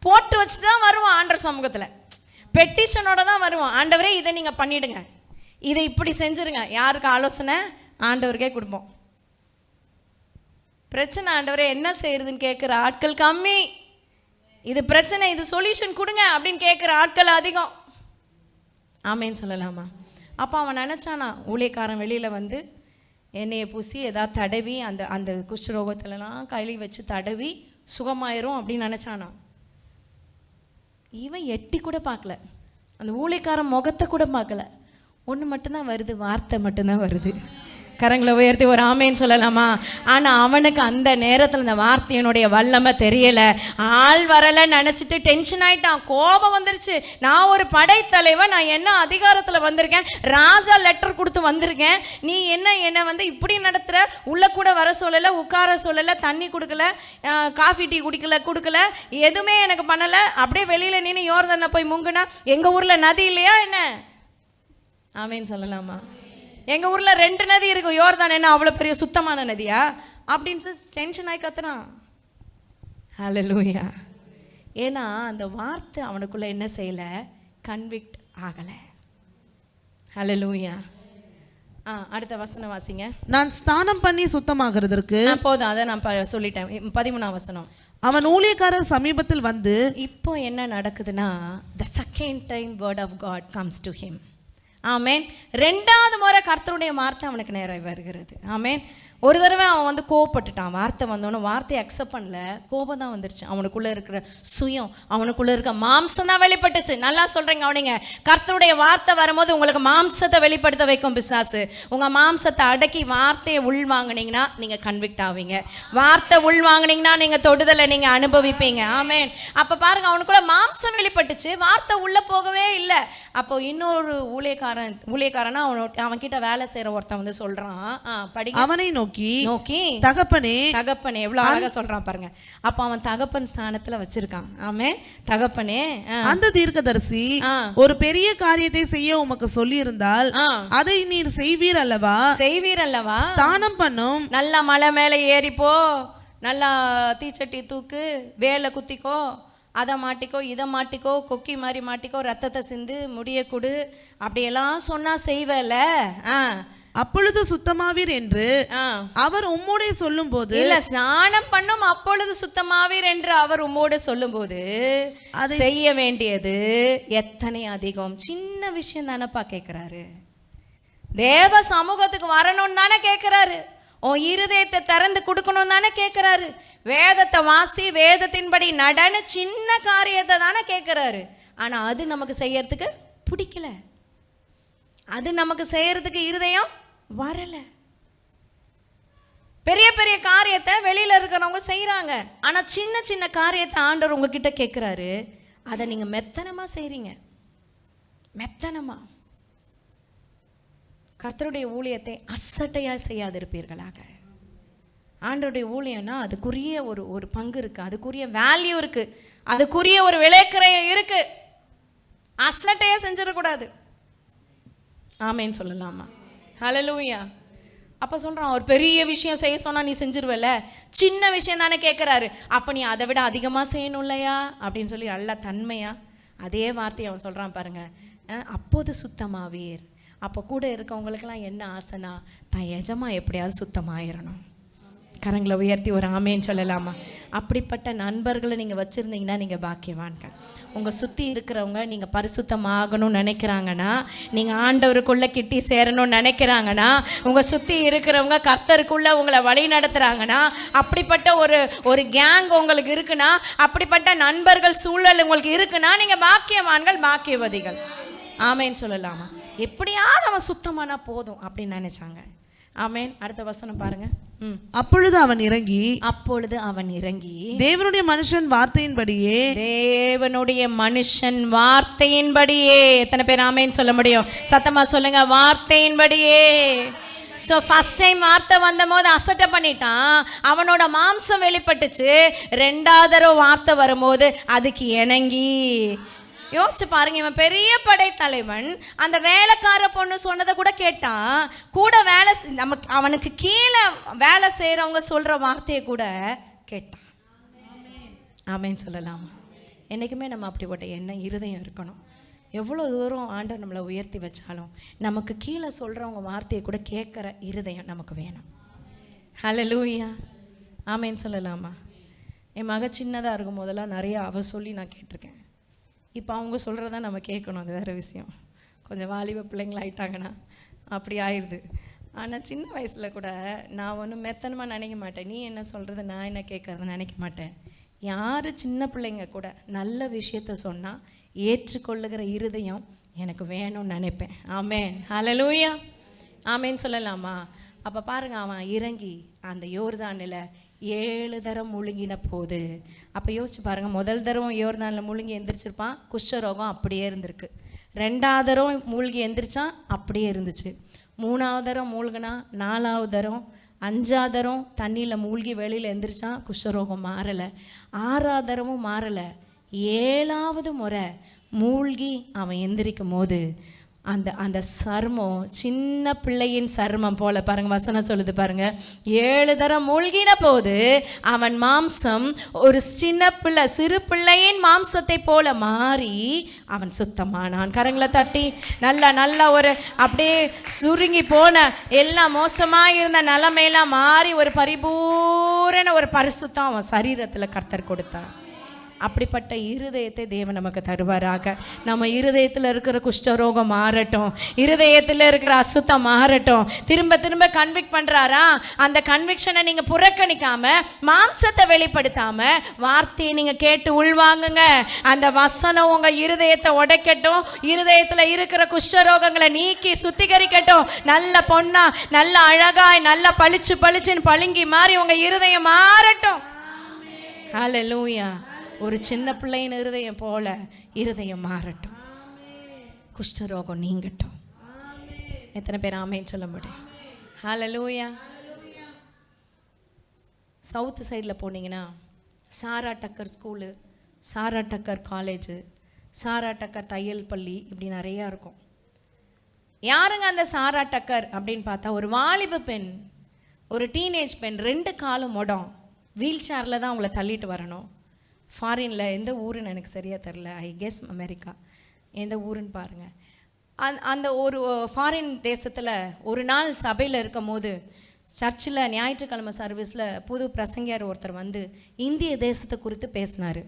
போட்டு வச்சு தான் வருவோம் ஆண்டவர் சமூகத்தில். பெட்டிஷனோட தான் வருவோம். ஆண்டவரே இதை நீங்கள் பண்ணிடுங்க, இதை இப்படி செஞ்சுருங்க. யாருக்கு ஆலோசனை? ஆண்டவருக்கே கொடுப்போம். பிரச்சனை ஆண்டவரே என்ன செய்யறதுன்னு கேட்குற ஆட்கள் கம்மி. இது பிரச்சனை, இது சொல்யூஷன் கொடுங்க அப்படின்னு கேட்குற ஆட்கள் அதிகம். ஆமேன்னு சொல்லலாமா? அப்போ அவன் நினச்சானா, ஊழியக்காரன் வெளியில் வந்து எண்ணெயை பூசி ஏதாவது தடவி அந்த அந்த குஷ்டரோகத்துலலாம் கையில் வச்சு தடவி சுகமாயிரும் அப்படின்னு நினச்சானா. இவன் எட்டி கூட பார்க்கல, அந்த ஊழியக்காரன் முகத்தை கூட பார்க்கல. ஒன்று மட்டும்தான் வருது, வார்த்தை மட்டும்தான் வருது. கரங்களை உயர்த்தி ஒரு ஆமேன்னு சொல்லலாமா? ஆனால் அவனுக்கு அந்த நேரத்தில் அந்த வார்த்தையினுடைய வல்லமை தெரியலை. ஆள் வரலை நினச்சிட்டு டென்ஷன் ஆகிட்டான், கோபம் வந்துருச்சு. நான் ஒரு படைத்தலைவன், நான் என்ன அதிகாரத்தில் வந்திருக்கேன், ராஜா லெட்டர் கொடுத்து வந்திருக்கேன், நீ என்னை வந்து இப்படி நடத்துகிற, உள்ளே கூட வர சொல்லலை, உட்கார சொல்லலை, தண்ணி கொடுக்கல, காஃபி டீ கொடுக்கல, எதுவுமே எனக்கு பண்ணலை. அப்படியே வெளியில் நின்று யோர்தானில் போய் முங்குனா, எங்கள் ஊரில் நதி இல்லையா என்ன? ஆமேன்னு சொல்லலாமா? எங்கள் ஊரில் 2 நதி இருக்கும், யோர்தான் என்ன அவ்வளோ பெரிய சுத்தமான நதியா அப்படின்னு டென்ஷன் ஆகி கத்துறான். ஹல்லேலூயா. ஏன்னா அந்த வார்த்தை அவனுக்குள்ளே என்ன செய்யலை, கன்விக்ட் ஆகலை. ஹல்லேலூயா. அடுத்த வசனம் வாசிங்க. நான் ஸ்நானம் பண்ணி சுத்தமாகிறதற்கு போதும், அதை நான் சொல்லிட்டேன். 13ஆம் வசனம். அவன் ஊழியக்காரர் சமீபத்தில் வந்து, இப்போ என்ன நடக்குதுன்னா, the second time word of God comes to him. ஆமேன். 2வது முறை கர்த்தருடைய வார்த்தை அவனுக்கு நேராக வருகிறது. ஆமேன். ஒரு தடவை அவன் வந்து கோவப்பட்டுட்டான், வார்த்தை வந்தோன்னு வார்த்தையை அக்செப்ட் பண்ணல, கோபம் தான் வந்துருச்சு. அவனுக்குள்ளே இருக்கிற சுயம், அவனுக்குள்ளே இருக்க மாம்சம் தான் வெளிப்பட்டுச்சு. நல்லா சொல்கிறீங்க அவனிங்க. கர்த்தருடைய வார்த்தை வரும்போது உங்களுக்கு மாம்சத்தை வெளிப்படுத்த வைக்கும் பிசாசு. உங்கள் மாம்சத்தை அடக்கி வார்த்தையை உள்வாங்கினீங்கன்னா நீங்கள் கன்விக்ட் ஆவீங்க. வார்த்தை உள்வாங்கினீங்கன்னா நீங்கள் தொடுதலை நீங்கள் அனுபவிப்பீங்க. ஆமேன். அப்போ பாருங்கள், அவனுக்குள்ளே மாம்சம் வெளிப்பட்டுச்சு, வார்த்தை உள்ளே போகவே இல்லை. அப்போ இன்னொரு ஊழியக்காரனா அவன்கிட்ட வேலை செய்கிற ஒருத்தன் வந்து சொல்கிறான், அவனை நோக்கி தகப்பனே எவ்வளவு அழகா சொல்றான் பாருங்க. அப்ப அவன் தகப்பன் ஸ்தானத்துல வச்சிருக்கான். ஆமென். தகப்பனே, அந்த தீர்க்கதரிசி ஒரு பெரிய காரியத்தை செய்ய உமக்கு சொல்லி இருந்தால் அதை நீர் செய்வீர் அல்லவா? ஸ்நானம் பண்ணும், நல்லா மலை மேல ஏறிப்போ, நல்லா தீச்சட்டி தூக்கு, வேலை குத்திக்கோ, அதை மாட்டிக்கோ, இதை மாட்டிக்கோ, கொக்கி மாதிரி மாட்டிக்கோ, ரத்தத்தை சிந்து, முடிய கொடு, அப்படியெல்லாம் சொன்னா செய்வல. அப்பொழுது சுத்தமாவீர் என்று அவர் உம்மோடே சொல்லும் போது, இல்ல, ஸ்நானம் பண்ணும் அப்பொழுது சுத்தமாவீர் என்று அவர் உம்மோடு சொல்லும் போது அதை செய்ய வேண்டியது எத்தனை அதிகம். சின்ன விஷயம் தானப்பா கேட்கிறாரு. தேவ சமூகத்துக்கு வரணும்னு தானே கேட்கிறாரு. உன் இருதயத்தை திறந்து கொடுக்கணும் தானே கேட்கிறாரு. வேதத்தை வாசி, வேதத்தின்படி நடன்னு சின்ன காரியத்தை தானே கேட்கிறாரு. ஆனா அது நமக்கு செய்யறதுக்கு பிடிக்கல, அது நமக்கு செய்யறதுக்கு இருதயம் வரல. பெரிய பெரிய காரியத்தை வெளியில இருக்கிறவங்க செய்யறாங்க, ஆனா சின்ன சின்ன காரியத்தை ஆண்டவர் உங்ககிட்ட கேட்கிறாரு. அதை நீங்க மெத்தனமா செய்றீங்க. மெத்தனமா கர்த்தருடைய ஊழியத்தை அசட்டையா செய்யாதிருப்பீர்களாக. ஆண்டவருடைய ஊழியம்னா அதுக்குரிய ஒரு பங்கு இருக்கு, அதுக்குரிய வேல்யூ இருக்கு, அதுக்குரிய ஒரு விலைக்கிரயம் இருக்கு. அசட்டையா செஞ்சிடக்கூடாது. ஆமேன்னு சொல்லலாமா? ஹல்லேலூயா. அப்போ சொல்கிறான், ஒரு பெரிய விஷயம் செய்ய சொன்னால் நீ செஞ்சிருவல, சின்ன விஷயம் தானே கேட்குறாரு, அப்போ நீ அதை விட அதிகமாக செய்யணும் இல்லையா அப்படின்னு சொல்லி நல்லா தன்மையா அதே வார்த்தையை அவன் சொல்கிறான் பாருங்க. அப்போது சுத்தமாவீர். அப்போ கூட இருக்கவங்களுக்கெல்லாம் என்ன ஆசைனா, தான் எஜமா எப்படியாவது சுத்தமாயிடணும். கரங்களை உயர்த்தி ஒரு ஆமேன்னு சொல்லலாமா? அப்படிப்பட்ட நண்பர்களை நீங்கள் வச்சுருந்தீங்கன்னா நீங்கள் பாக்கியவான்கள். உங்கள் சுற்றி இருக்கிறவங்க நீங்கள் பரிசுத்தமாகணும்னு நினைக்கிறாங்கன்னா, நீங்கள் ஆண்டவருக்குள்ளே கிட்டி சேரணும்னு நினைக்கிறாங்கன்னா, உங்கள் சுற்றி இருக்கிறவங்க கர்த்தருக்குள்ளே உங்களை வழி நடத்துகிறாங்கன்னா, அப்படிப்பட்ட ஒரு கேங் உங்களுக்கு இருக்குன்னா, அப்படிப்பட்ட நண்பர்கள் சூழல் உங்களுக்கு இருக்குன்னா, நீங்கள் பாக்கியவான்கள், பாக்கியவதிகள். ஆமேன்னு சொல்லலாமா? எப்படியாவது அவன் சுத்தமானா போதும் அப்படின்னு நினைச்சாங்க. ஆமென். அடுத்த வசனம் பாருங்க. அப்பொழுது அவன் இறங்கி தேவனுடைய மனுஷன் வார்த்தையின்படியே எத்தனை பேர் ஆமென் சொல்ல முடியும்? சத்தமா சொல்லுங்க, வார்த்தையின்படியே. ஸோ ஃபர்ஸ்ட் டைம் வார்த்தை வந்த போது அசட்டை பண்ணிட்டான், அவனோட மாம்சம் வெளிப்பட்டுச்சு. ரெண்டாவது தடவை வார்த்தை வரும்போது அதுக்கு இணங்கி. யோசிச்சு பாருங்க, இவன் பெரிய படைத்தலைவன், அந்த வேலைக்கார பொண்ணு சொன்னதை கூட கேட்டான். கூட வேலை நமக்கு அவனுக்கு கீழே வேலை செய்கிறவங்க சொல்கிற வார்த்தையை கூட கேட்டான். ஆமென் சொல்லலாமா? என்றைக்குமே நம்ம அப்படிப்பட்ட எண்ணம் இருதயம் இருக்கணும். எவ்வளோ தூரம் ஆண்டவர் நம்மளை உயர்த்தி வச்சாலும் நமக்கு கீழே சொல்கிறவங்க வார்த்தையை கூட கேட்குற இருதயம் நமக்கு வேணும். ஹல்லேலூயா, ஆமென் சொல்லலாமா? என் மக சின்னதாக இருக்கும் போதெல்லாம் நிறைய அவ சொல்லி நான் கேட்டிருக்கேன். இப்போ அவங்க சொல்கிறதா நம்ம கேட்கணும், அது வேறு விஷயம். கொஞ்சம் வாலிப பிள்ளைங்களாயிட்டாங்கன்னா அப்படி ஆயிடுது. ஆனால் சின்ன வயசில் கூட நான் ஒன்றும் மெத்தனமாக நினைக்க மாட்டேன். நீ என்ன சொல்கிறது, நான் என்ன கேட்குறது நினைக்க மாட்டேன். யார் சின்ன பிள்ளைங்க கூட நல்ல விஷயத்த சொன்னால் ஏற்றுக்கொள்ளுகிற இருதயம் எனக்கு வேணும்னு நினைப்பேன். ஆமென், ஹல்லேலூயா, ஆமென் சொல்லலாமா? அப்போ பாருங்க, அவன் இறங்கி அந்த யோர்தானில் 7 தரம் முழுங்கின போது, அப்போ யோசிச்சு பாருங்க, முதல் தரம் யோர்தானில் முழுங்கி எந்திரிச்சிருப்பான், குஷ்டரோகம் அப்படியே இருந்திருக்கு. 2வது தரம் மூழ்கி எந்திரிச்சான், அப்படியே இருந்துச்சு. 3வது தரம் மூழ்கினா, 4வது தரம், 5வது தரம் தண்ணியில் மூழ்கி வெளியில் எந்திரிச்சான், குஷ்டரோகம் மாறலை. 6வது தரமும் மாறலை. 7வது முறை மூழ்கி அவன் எந்திரிக்கும் போது அந்த அந்த சர்மம் சின்ன பிள்ளையின் சர்மம் போல, பாருங்க வசனம் சொல்லுது பாருங்க, 7 தரம் மூழ்கின போது அவன் மாம்சம் ஒரு சிறு பிள்ளையின் மாம்சத்தை போல மாறி அவன் சுத்தமானான். கரங்களை தட்டி நல்லா ஒரு அப்படியே சுருங்கி போன எல்லாம் மோசமாக இருந்த நிலைமையெல்லாம் மாறி ஒரு பரிபூரண ஒரு பரிசுத்தம் அவன் சரீரத்தில் கர்த்தர் கொடுத்தார். அப்படிப்பட்ட இருதயத்தை தேவன் நமக்கு தருவாராக. நம்ம இருதயத்தில் இருக்கிற குஷ்டரோகம் மாறட்டும், இருதயத்தில் இருக்கிற அசுத்தம் மாறட்டும். திரும்ப திரும்ப கன்விக்ட் பண்ணுறாரா, அந்த கன்விக்ஷனை நீங்கள் புறக்கணிக்காம, மாம்சத்தை வெளிப்படுத்தாம வார்த்தையை நீங்கள் கேட்டு உள்வாங்குங்க. அந்த வசனம் உங்கள் இருதயத்தை உடைக்கட்டும், இருதயத்தில் இருக்கிற குஷ்டரோகங்களை நீக்கி சுத்திகரிக்கட்டும். நல்ல பொண்ணா, நல்ல அழகாய், நல்ல பளிச்சுன்னு பளிங்கி மாறி உங்கள் இருதயம் மாறட்டும். ஹல்லேலூயா. ஒரு சின்ன பிள்ளையின் இருதயம் போல இருதயம் மாறட்டும், குஷ்டரோகம் நீங்கட்டும். எத்தனை பேர் ஆமென் சொல்ல முடியும்? ஹல்லேலூயா. சவுத் சைடில் போனீங்கன்னா சாரா டக்கர் ஸ்கூலு, சாரா டக்கர் காலேஜு, சாரா டக்கர் தையல் பள்ளி, இப்படி நிறையா இருக்கும். யாருங்க அந்த சாரா டக்கர் அப்படின்னு பார்த்தா, ஒரு வாலிப பெண், ஒரு டீனேஜ் பெண், 2 காலும் முடம், வீல் சேரில் தான் அவங்கள தள்ளிட்டு வரணும். ஃபாரினில் எந்த ஊருன்னு எனக்கு சரியாக தெரில, ஐ கெஸ் அமெரிக்கா, எந்த ஊருன்னு பாருங்கள். அந்த ஒரு ஃபாரின் தேசத்தில் ஒரு நாள் சபையில் இருக்கும் போது, சர்ச்சில் ஞாயிற்றுக்கிழமை சர்வீஸில் புது பிரசங்கியார் ஒருத்தர் வந்து இந்திய தேசத்தை குறித்து பேசினார்.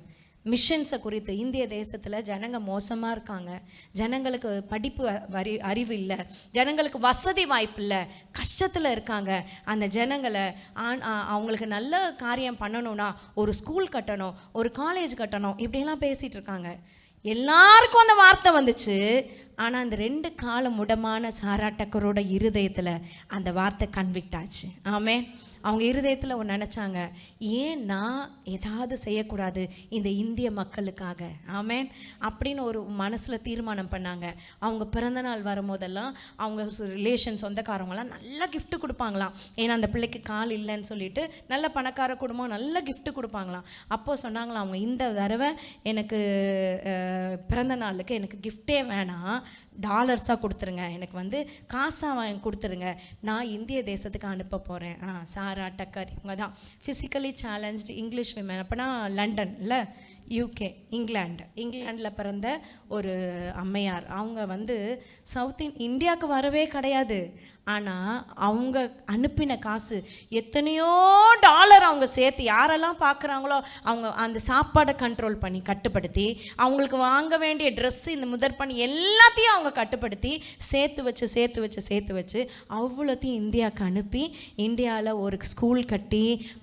மிஷன்ஸை குறித்து. இந்திய தேசத்தில் ஜனங்க மோசமாக இருக்காங்க, ஜனங்களுக்கு படிப்பு அறிவு இல்லை, ஜனங்களுக்கு வசதி வாய்ப்பு இல்லை, கஷ்டத்தில் இருக்காங்க. அந்த ஜனங்களை அவங்களுக்கு நல்ல காரியம் பண்ணணும்னா ஒரு ஸ்கூல் கட்டணும், ஒரு காலேஜ் கட்டணும், இப்படிலாம் பேசிகிட்டு இருக்காங்க. எல்லாருக்கும் அந்த வார்த்தை வந்துச்சு. ஆனால் அந்த 2 கால முடமான சாரா டக்கரோட இருதயத்தில் அந்த வார்த்தை கன்விக்ட் ஆச்சு. ஆமென். அவங்க இருதயத்தில் ஒன்று நினச்சாங்க, ஏன் நான் ஏதாவது செய்யக்கூடாது இந்த இந்திய மக்களுக்காக, ஆமென் அப்படின்னு ஒரு மனசில் தீர்மானம் பண்ணாங்க. அவங்க பிறந்தநாள் வரும்போதெல்லாம் அவங்க ரிலேஷன் சொந்தக்காரவங்களாம் நல்ல கிஃப்ட்டு கொடுப்பாங்களாம். ஏன்னா அந்த பிள்ளைக்கு கால் இல்லைன்னு சொல்லிட்டு நல்ல பணக்கார குடும்பம் நல்ல கிஃப்ட்டு கொடுப்பாங்களாம். அப்போது சொன்னாங்களாம், அவங்க இந்த தடவை எனக்கு பிறந்த நாளுக்கு எனக்கு கிஃப்டே வேணாம், டாலர்ஸாக கொடுத்துருங்க, எனக்கு வந்து காசாக வாங்கி கொடுத்துருங்க, நான் இந்திய தேசத்துக்கு அனுப்ப போகிறேன். சாரா டக்கர் இவங்க தான் ஃபிசிக்கலி சேலஞ்ச்டு இங்கிலீஷ் விமன். அப்போனா லண்டன் இல்லை, யூகே, இங்கிலாண்டில் பிறந்த ஒரு அம்மையார். அவங்க வந்து சவுத் இந்தியாவுக்கு வரவே கிடையாது. ஆனால் அவங்க அனுப்பின காசு எத்தனையோ டாலர் அவங்க சேர்த்து யாரெல்லாம் பார்க்குறாங்களோ அவங்க அந்த சாப்பாடை கண்ட்ரோல் பண்ணி கட்டுப்படுத்தி, அவங்களுக்கு வாங்க வேண்டிய ட்ரெஸ்ஸு இந்த முதற்பணி எல்லாத்தையும் அவங்க கட்டுப்படுத்தி சேர்த்து வச்சு அவ்வளோத்தையும் இந்தியாவுக்கு அனுப்பி, இந்தியாவில் ஒரு ஸ்கூல் கட்டி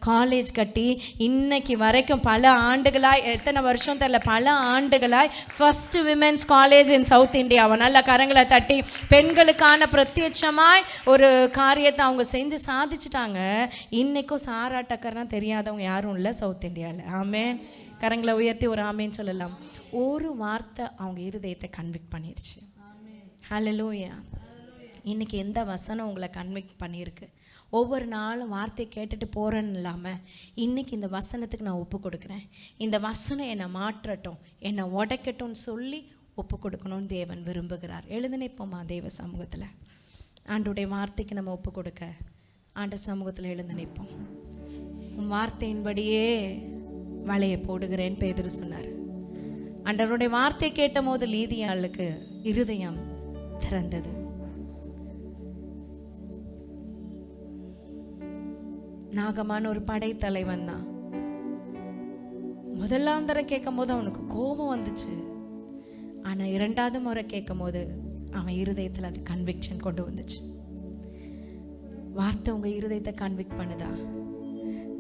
காலேஜ் கட்டி இன்னைக்கு வரைக்கும் பல ஆண்டுகளாய், எத்தனை வருஷம் தெரியல, பல ஆண்டுகளாய் first women's college in south இந்தியாவை நல்ல கரங்களை தட்டி பெண்களுக்கான பிரத்யட்சமாய் ஒரு காரியத்தை அவங்க செஞ்சு சாதிச்சிட்டாங்க. இன்றைக்கும் சாரா டக்கர்னா தெரியாதவங்க யாரும் இல்லை சவுத் இந்தியாவில். ஆமென். கரங்களை உயர்த்தி ஒரு ஆமேன்னு சொல்லலாம். ஒரு வார்த்தை அவங்க இருதயத்தை கன்விக்ட் பண்ணிருச்சு. ஹல்லேலூயா. இன்றைக்கி எந்த வசனம் உங்களை கன்விக்ட் பண்ணியிருக்கு? ஒவ்வொரு நாளும் வார்த்தையை கேட்டுட்டு போகிறேன்னு இல்லாமல் இன்றைக்கி இந்த வசனத்துக்கு நான் ஒப்பு கொடுக்குறேன், இந்த வசனம் என்னை மாற்றட்டும், என்னை உடைக்கட்டும்னு சொல்லி ஒப்பு கொடுக்கணும்னு தேவன் விரும்புகிறார். எழுந்து நிற்போமா தேவ சமூகத்தில்? ஆண்டுடைய வார்த்தைக்கு நம்ம ஒப்பு கொடுக்க ஆண்ட சமூகத்தில் எழுந்து நிற்போம். உன் வார்த்தையின்படியே வலையை போடுகிறேன் பேதுரு சொன்னார். ஆண்டவருடைய வார்த்தை கேட்ட போது லீதியாளுக்கு இருதயம் திறந்தது. நாகமான ஒரு படைத்தலைவன் தான். முதலாம் தரம் கேட்கும் போது அவனுக்கு கோபம் வந்துச்சு. ஆனா இரண்டாவது முறை கேட்கும் போது அவன் இருதயத்தில் அது கன்விக்ஷன் கொண்டு வந்துச்சு. வார்த்தை உங்க இருதயத்தை கன்விக்ட் பண்ணுதா?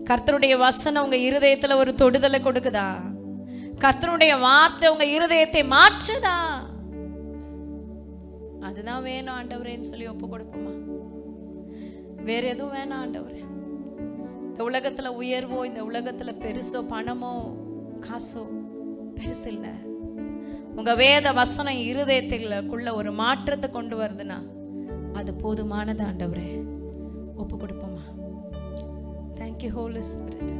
கர்த்தருடைய வசனம் உங்க இருதயத்துல ஒரு தொடுதலை கொடுக்குதா? கர்த்தருடைய வார்த்தை உங்க இருதயத்தை மாற்றுதா? அதுதான் வேணும் ஆண்டவரேன்னு சொல்லி ஒப்பு கொடுப்போமா? வேற எதுவும் வேணாம் ஆண்டவரே. இந்த உலகத்துல உயர்வோ, இந்த உலகத்துல பெருசோ, பணமோ காசோ பெருசு இல்லை. உங்க வேத வசனம் இருதயத்துக்குள்ள ஒரு மாற்றத்தை கொண்டு வருதுன்னா அது போதுமானது ஆண்டவரே. ஒப்பு கொடுப்போமா? Thank you Holy Spirit.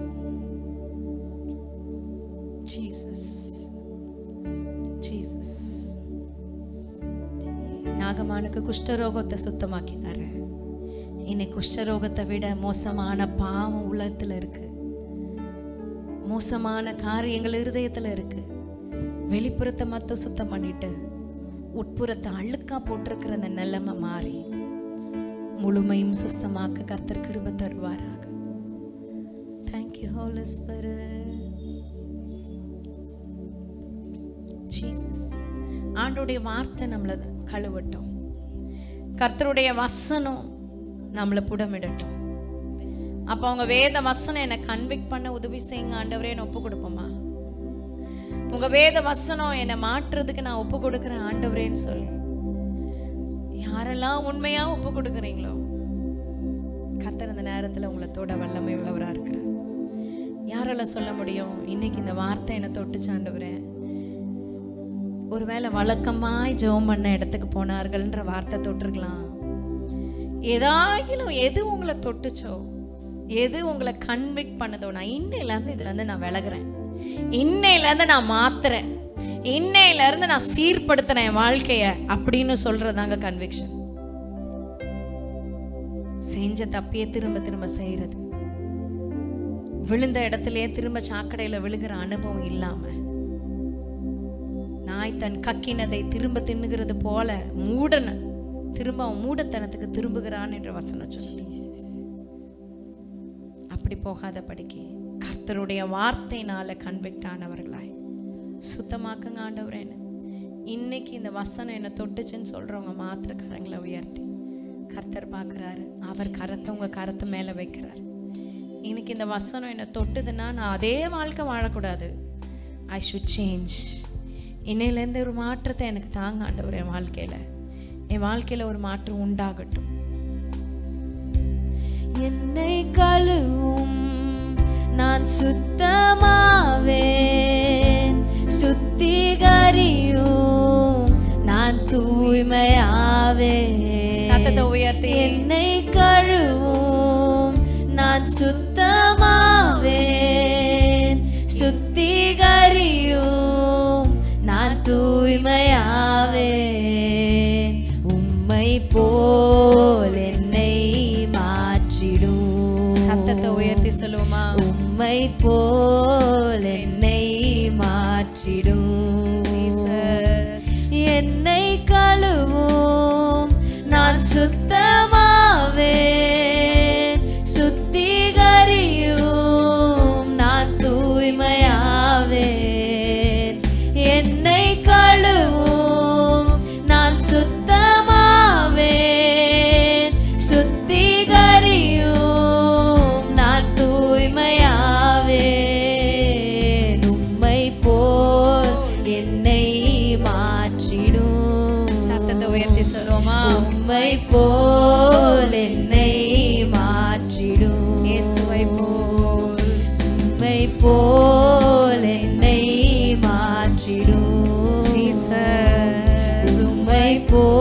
Jesus. Jesus. நாகமானுக்கு குஷ்டரோகத்தை சுத்தமாக்கினாரு. இன்னைக்கு குஷ்டரோகத்தை விட மோசமான பாவம் உள்ளத்துல இருக்கு, மோசமான காரியங்கள் இருதயத்துல இருக்கு. வெளிப்புறத்தை மட்டும் சுத்தம் பண்ணிட்டு உட்புறத்தை அழுக்கா போட்டிருக்கிற அந்த நிலைமை மாறி முழுமையும் சுத்தமாக்க கர்த்தர் கிருபை தருவாராக. Thank you Holy Spirit. Jesus. ஆண்டவருடைய வார்த்தை நம்மளை கழுவட்டும். கர்த்தருடைய வசனம் நம்மளை புடமிடட்டும். அப்போ அவங்க வேத வசனம் என்னை கன்விக்ட் பண்ண உதவி செய்யுங்க ஆண்டவரே. என்னை ஒப்பு கொடுப்போமா? உங்க வேத வசனம் என்னை மாற்றுறதுக்கு நான் ஒப்பு கொடுக்குறேன் ஆண்டவரேன்னு சொல்லி யாரெல்லாம் உண்மையா ஒப்பு கொடுக்குறீங்களோ கர்த்தர் அந்த நேரத்தில் உங்களை தொட வல்லமை உள்ளவராக இருக்கிறார். யாரெல்லாம் சொல்ல முடியும் இன்னைக்கு இந்த வார்த்தை என்னை தொட்டுச்சு ஆண்டவரே? ஒருவேளை வழக்கமாய் ஜெபம் பண்ண இடத்துக்கு போனார்கள்ன்ற வார்த்தை தொட்டிருக்கலாம். ஏதாகிலும் எது உங்களை தொட்டுச்சோ, எது உங்களை கன்விக்ட் பண்ணதோ, நான் இன்னையிலேருந்து இதுலேருந்து நான் விலகுறேன், இன்னையிலேருந்து நான் மாத்துறேன், இன்னையிலேருந்து நான் சீர்படுத்துறேன் என் வாழ்க்கைய அப்படின்னு சொல்றதாங்க கன்விக்ஷன். செஞ்ச தப்பியே திரும்ப திரும்ப செய்யறது, விழுந்த இடத்துலயே திரும்ப சாக்கடையில விழுகிற அனுபவம் இல்லாம, நாய் தன் கக்கினதை திரும்ப தின்னுகிறது போல திரும்ப மூடத்தனத்துக்கு திரும்புகிறான் என்ற வசனம் சொல்லுது. அப்படி போகாத படிக்கு கர்த்தருடைய வார்த்தையினால கன்விக்ட் ஆனவர்களாய் சுத்தமாக்குங்க ஆண்டவரேன்னு. இன்னைக்கு இந்த வசனம் என்ன தொட்டுச்சுன்னு சொல்றவங்க மாத்திர கரங்களை உயர்த்தி கர்த்தர் பார்க்குறாரு. அவர் கரத்தை உங்க கரத்து மேல வைக்கிறார். இன்னைக்கு இந்த வசனம் என்ன தொட்டுதுன்னா நான் அதே வாழ்க்கை வாழக்கூடாது. I should change. இன்னையிலேருந்து ஒரு மாற்றத்தை எனக்கு தாங்க ஆண்டவர். என் வாழ்க்கையில ஒரு மாற்றம் உண்டாகட்டும். என்னை கழுவும் நான் சுத்தமாவேன், சுத்திகரியும் நான் தூய்மையாவேன். சத்தத்தை உயர்த்தி என்னை கழுவும் நான் சுத்தமாவேன், சுத்திகரியும் நான் தூய்மையாவேன். உம்மை போல் என்னை மாற்றிடும். சத்தத்தை உயர்த்தி சொல்லுவோமா? உம்மை போல் என்னை மாற்றிடும். என்னை கழுவும் நான் சுத்தமாவேன், சுத்திகரியும் நான் தூய்மையாவேன். என்னை கழுவும் நான் சுத்தமாவேன், சுத்திகரியும் நான் தூய்மையாவேன். உம்மை போல் என்னை மாற்றிடும். சத்தத்தை உயர்த்தி சேர்ந்து சொல்லுவோமா? உம்மை போல் என்னை மாற்றிடும் இயேசுவை போல், உம்மை போல் என்னை மாற்றிடும் ஜீசஸ், உம்மை போல்